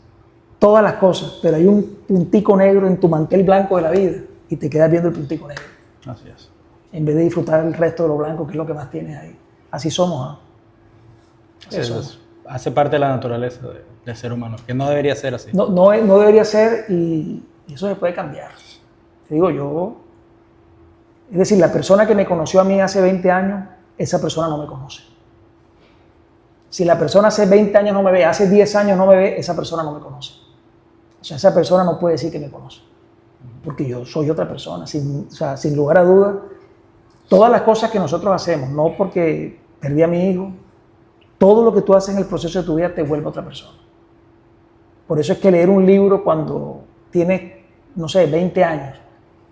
todas las cosas, pero hay un puntico negro en tu mantel blanco de la vida y te quedas viendo el puntico negro. Así es. En vez de disfrutar el resto de lo blanco, que es lo que más tienes ahí. Así somos, ¿eh? Hace parte de la naturaleza del ser humano, que no debería ser así. No debería ser y eso se puede cambiar. Te digo yo, es decir, la persona que me conoció a mí hace 20 años, esa persona no me conoce. Si la persona hace 20 años no me ve, hace 10 años no me ve, esa persona no me conoce. O sea, esa persona no puede decir que me conoce, porque yo soy otra persona, o sea, sin lugar a dudas. Todas las cosas que nosotros hacemos, no porque perdí a mi hijo, todo lo que tú haces en el proceso de tu vida te vuelve otra persona. Por eso es que leer un libro cuando tienes, no sé, 20 años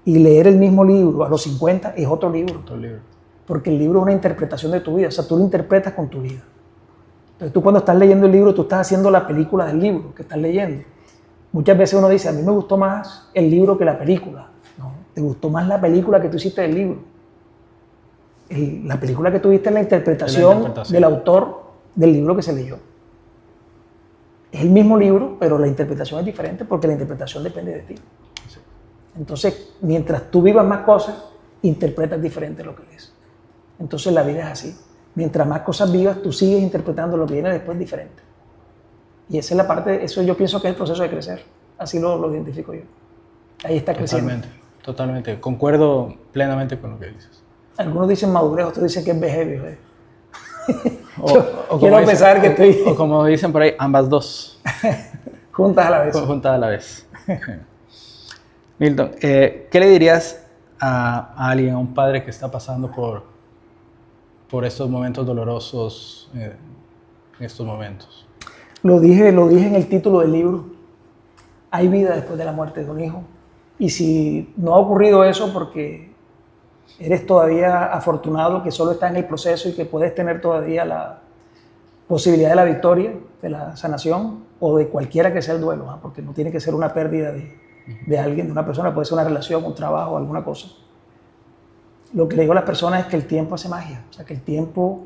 y leer el mismo libro a los 50 es otro libro. Otro libro. Porque el libro es una interpretación de tu vida, o sea, tú lo interpretas con tu vida. Entonces tú cuando estás leyendo el libro, tú estás haciendo la película del libro que estás leyendo. Muchas veces uno dice, a mí me gustó más el libro que la película. No, te gustó más la película que tú hiciste del libro. La película que tuviste es la interpretación del autor del libro que se leyó. Es el mismo libro, pero la interpretación es diferente porque la interpretación depende de ti. Sí. Entonces, mientras tú vivas más cosas, interpretas diferente lo que lees. Entonces la vida es así. Mientras más cosas vivas, tú sigues interpretando lo que viene después diferente. Y esa es la parte, eso yo pienso que es el proceso de crecer. Así lo identifico yo. Ahí está creciendo. Totalmente. Concuerdo plenamente con lo que dices. Algunos dicen madurez, otros dicen que es vejez. O quiero pensar que estoy... O como dicen por ahí, ambas dos. Juntas a la vez. Juntas a la vez. Milton, ¿qué le dirías a alguien, a un padre que está pasando por estos momentos dolorosos en estos momentos? Lo dije en el título del libro. Hay vida después de la muerte de un hijo. Y si no ha ocurrido eso porque eres todavía afortunado que solo estás en el proceso y que puedes tener todavía la posibilidad de la victoria, de la sanación o de cualquiera que sea el duelo, porque no tiene que ser una pérdida de alguien, de una persona, puede ser una relación, un trabajo, alguna cosa. Lo que le digo a las personas es que el tiempo hace magia, o sea, que el tiempo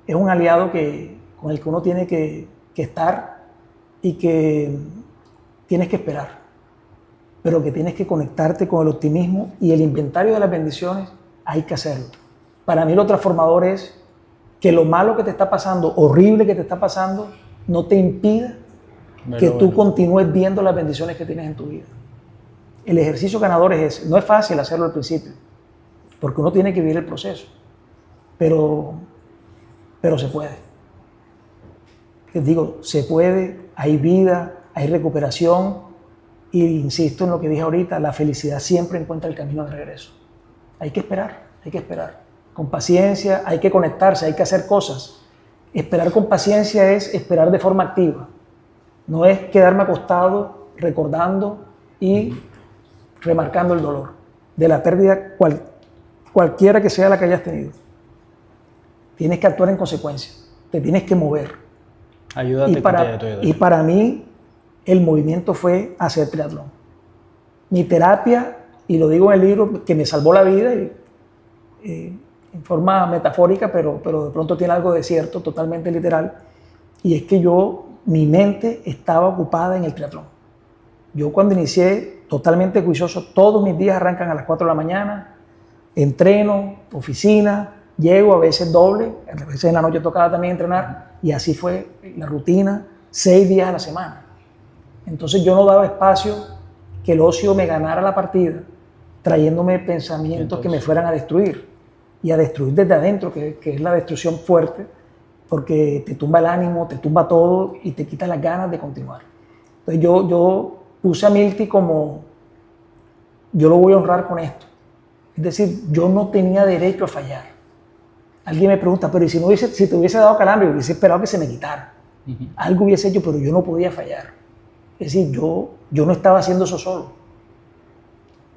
es un aliado con el que uno tiene que estar y que tienes que esperar, pero que tienes que conectarte con el optimismo y el inventario de las bendiciones hay que hacerlo. Para mí lo transformador es que lo malo que te está pasando, horrible que te está pasando, no te impida que tú continúes viendo las bendiciones que tienes en tu vida. El ejercicio ganador es ese. No es fácil hacerlo al principio, porque uno tiene que vivir el proceso, pero se puede. Les digo, se puede, hay vida, hay recuperación y insisto en lo que dije ahorita, la felicidad siempre encuentra el camino de regreso. Hay que esperar, con paciencia, hay que conectarse, hay que hacer cosas. Esperar con paciencia es esperar de forma activa, no es quedarme acostado recordando y remarcando el dolor de la pérdida cualquiera que sea la que hayas tenido. Tienes que actuar en consecuencia, te tienes que mover. Ayúdate y para mí el movimiento fue hacer triatlón. Mi terapia, y lo digo en el libro, que me salvó la vida en forma metafórica, pero de pronto tiene algo de cierto, totalmente literal, y es que mi mente estaba ocupada en el triatlón. Yo cuando inicié, totalmente juicioso, todos mis días arrancan a las 4 de la mañana, entreno, oficina, llego a veces doble, a veces en la noche tocaba también entrenar, y así fue la rutina, 6 días a la semana. Entonces yo no daba espacio que el ocio me ganara la partida, trayéndome pensamientos que me fueran a destruir, y a destruir desde adentro, que es la destrucción fuerte, porque te tumba el ánimo, te tumba todo y te quita las ganas de continuar. Entonces yo puse a Milty como, yo lo voy a honrar con esto. Es decir, yo no tenía derecho a fallar. Alguien me pregunta, pero ¿y si te hubiese dado calambre? Hubiese esperado que se me quitara. Algo hubiese hecho, pero yo no podía fallar. Es decir, yo no estaba haciendo eso solo.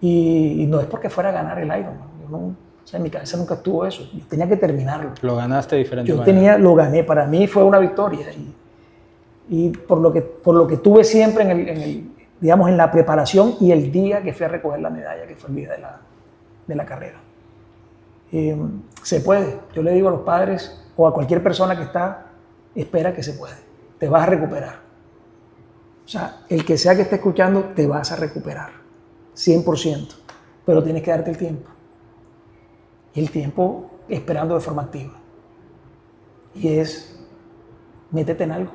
Y no es porque fuera a ganar el Ironman. O sea, en mi cabeza nunca estuvo eso. Yo tenía que terminarlo. Lo ganaste de diferente manera. Lo gané. Para mí fue una victoria. Y por lo que tuve siempre digamos, en la preparación y el día que fui a recoger la medalla, que fue el día de la carrera. Se puede. Yo le digo a los padres o a cualquier persona que espera que se puede. Te vas a recuperar. O sea, el que sea que esté escuchando, te vas a recuperar. 100%. Pero tienes que darte el tiempo. Y el tiempo esperando de forma activa. Y es, métete en algo.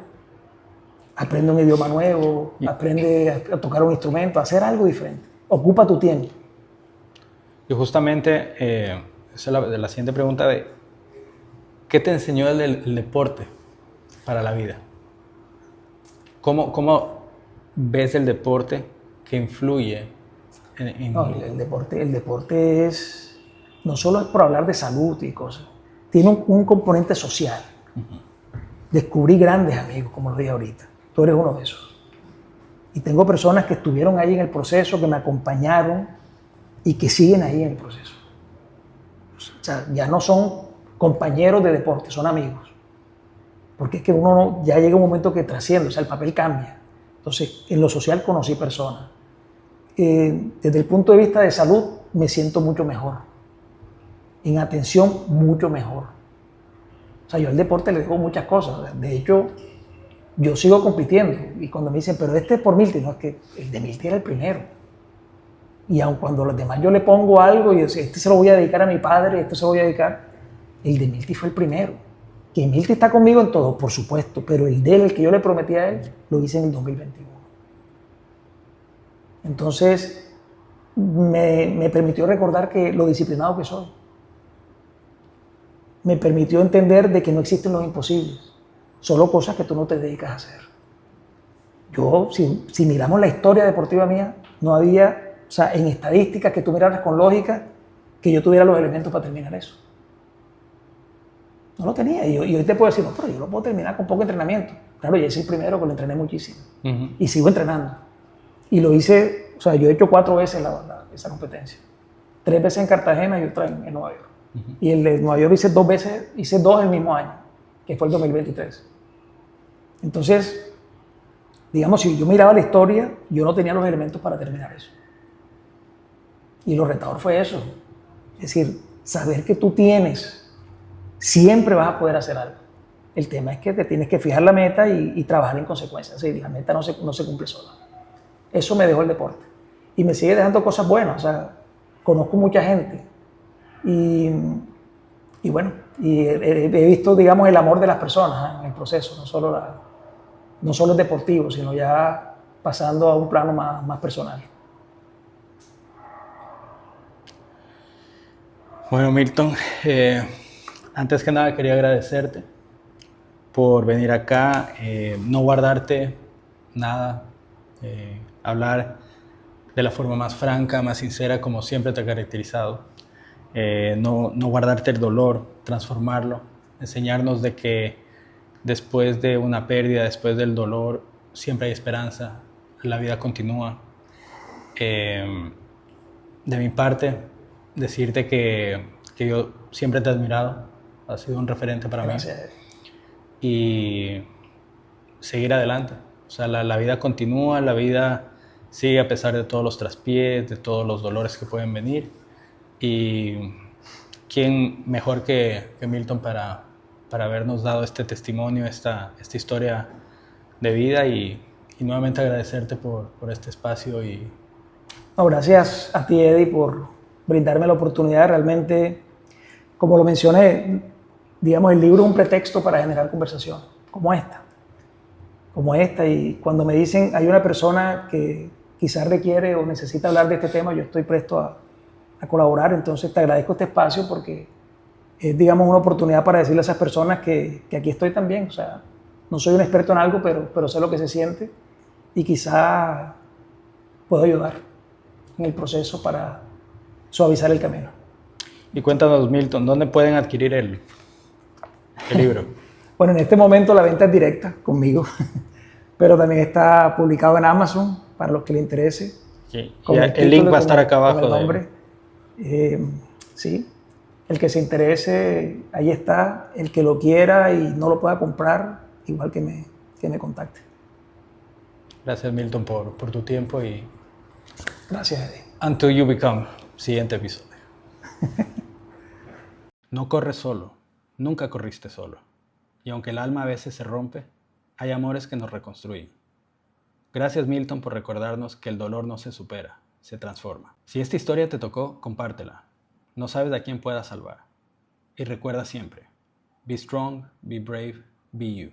Aprende un idioma nuevo, aprende a tocar un instrumento, a hacer algo diferente. Ocupa tu tiempo. Y justamente, esa es la siguiente pregunta de, ¿qué te enseñó el deporte para la vida? ¿Cómo ves el deporte que influye en... No, el deporte es, no solo es por hablar de salud y cosas, tiene un componente social. Descubrí grandes amigos, como lo dije ahorita. Tú eres uno de esos. Y tengo personas que estuvieron ahí en el proceso, que me acompañaron y que siguen ahí en el proceso. O sea, ya no son compañeros de deporte, son amigos. Porque es que uno ya llega un momento que trasciende, o sea, el papel cambia. Entonces, en lo social conocí personas. Desde el punto de vista de salud, me siento mucho mejor. En atención, mucho mejor. O sea, yo al deporte le debo muchas cosas. De hecho, yo sigo compitiendo. Y cuando me dicen, pero este es por Milty, no, es que el de Milty era el primero. Y aun cuando los demás yo le pongo algo y yo, este se lo voy a dedicar a mi padre, este se lo voy a dedicar, el de Milty fue el primero. Que Milty está conmigo en todo, por supuesto, pero el de él, el que yo le prometí a él, lo hice en el 2021. Entonces, me permitió recordar que lo disciplinado que soy. Me permitió entender de que no existen los imposibles, solo cosas que tú no te dedicas a hacer. Yo, si miramos la historia deportiva mía, no había, o sea, en estadísticas que tú miraras con lógica, que yo tuviera los elementos para terminar eso. No lo tenía. Y hoy te puedo decir, no, pero yo lo puedo terminar con poco entrenamiento. Claro, ya hice el primero, que lo entrené muchísimo. Y sigo entrenando. Y lo hice, o sea, yo he hecho 4 veces esa competencia. 3 veces en Cartagena y otra en Nueva York. Y el de Nueva York hice 2 veces, hice 2 el mismo año, que fue el 2023. Entonces, digamos, si yo miraba la historia, yo no tenía los elementos para terminar eso. Y lo retador fue eso. Es decir, saber que tú tienes, siempre vas a poder hacer algo. El tema es que te tienes que fijar la meta y trabajar en consecuencia. Sí, la meta no se cumple sola. Eso me dejó el deporte. Y me sigue dejando cosas buenas. O sea, conozco mucha gente. Y bueno, y he visto, digamos, el amor de las personas en el proceso. No solo el deportivo, sino ya pasando a un plano más personal. Bueno, Milton, antes que nada quería agradecerte por venir acá, no guardarte nada, hablar de la forma más franca, más sincera, como siempre te ha caracterizado, no guardarte el dolor, transformarlo, enseñarnos de que después de una pérdida, después del dolor, siempre hay esperanza, la vida continúa. De mi parte, decirte que yo siempre te he admirado, has sido un referente para Gracias. mí. Y seguir adelante. O sea, la vida continúa, la vida sigue a pesar de todos los traspiés, de todos los dolores que pueden venir. Y quién mejor que Milton para habernos dado este testimonio, esta historia de vida y nuevamente agradecerte por este espacio. No, gracias a ti, Eddie, por brindarme la oportunidad. Realmente, como lo mencioné, digamos, el libro es un pretexto para generar conversación como esta. Y cuando me dicen hay una persona que quizás requiere o necesita hablar de este tema, yo estoy presto a colaborar. Entonces te agradezco este espacio porque es, digamos, una oportunidad para decirle a esas personas que aquí estoy también. O sea, no soy un experto en algo, pero sé lo que se siente y quizás puedo ayudar en el proceso para suavizar el camino. Y cuéntanos, Milton, ¿dónde pueden adquirir el libro? Bueno, en este momento la venta es directa conmigo, pero también está publicado en Amazon para los que le interese. Sí. El link va a estar acá abajo. Con el nombre. Sí, el que se interese, ahí está. El que lo quiera y no lo pueda comprar, igual que me contacte. Gracias, Milton, por tu tiempo y... Gracias, Eddie. Until You Become, siguiente episodio. No corres solo, nunca corriste solo. Y aunque el alma a veces se rompe, hay amores que nos reconstruyen. Gracias, Milton, por recordarnos que el dolor no se supera, se transforma. Si esta historia te tocó, compártela. No sabes a quién pueda salvar. Y recuerda siempre, be strong, be brave, be you.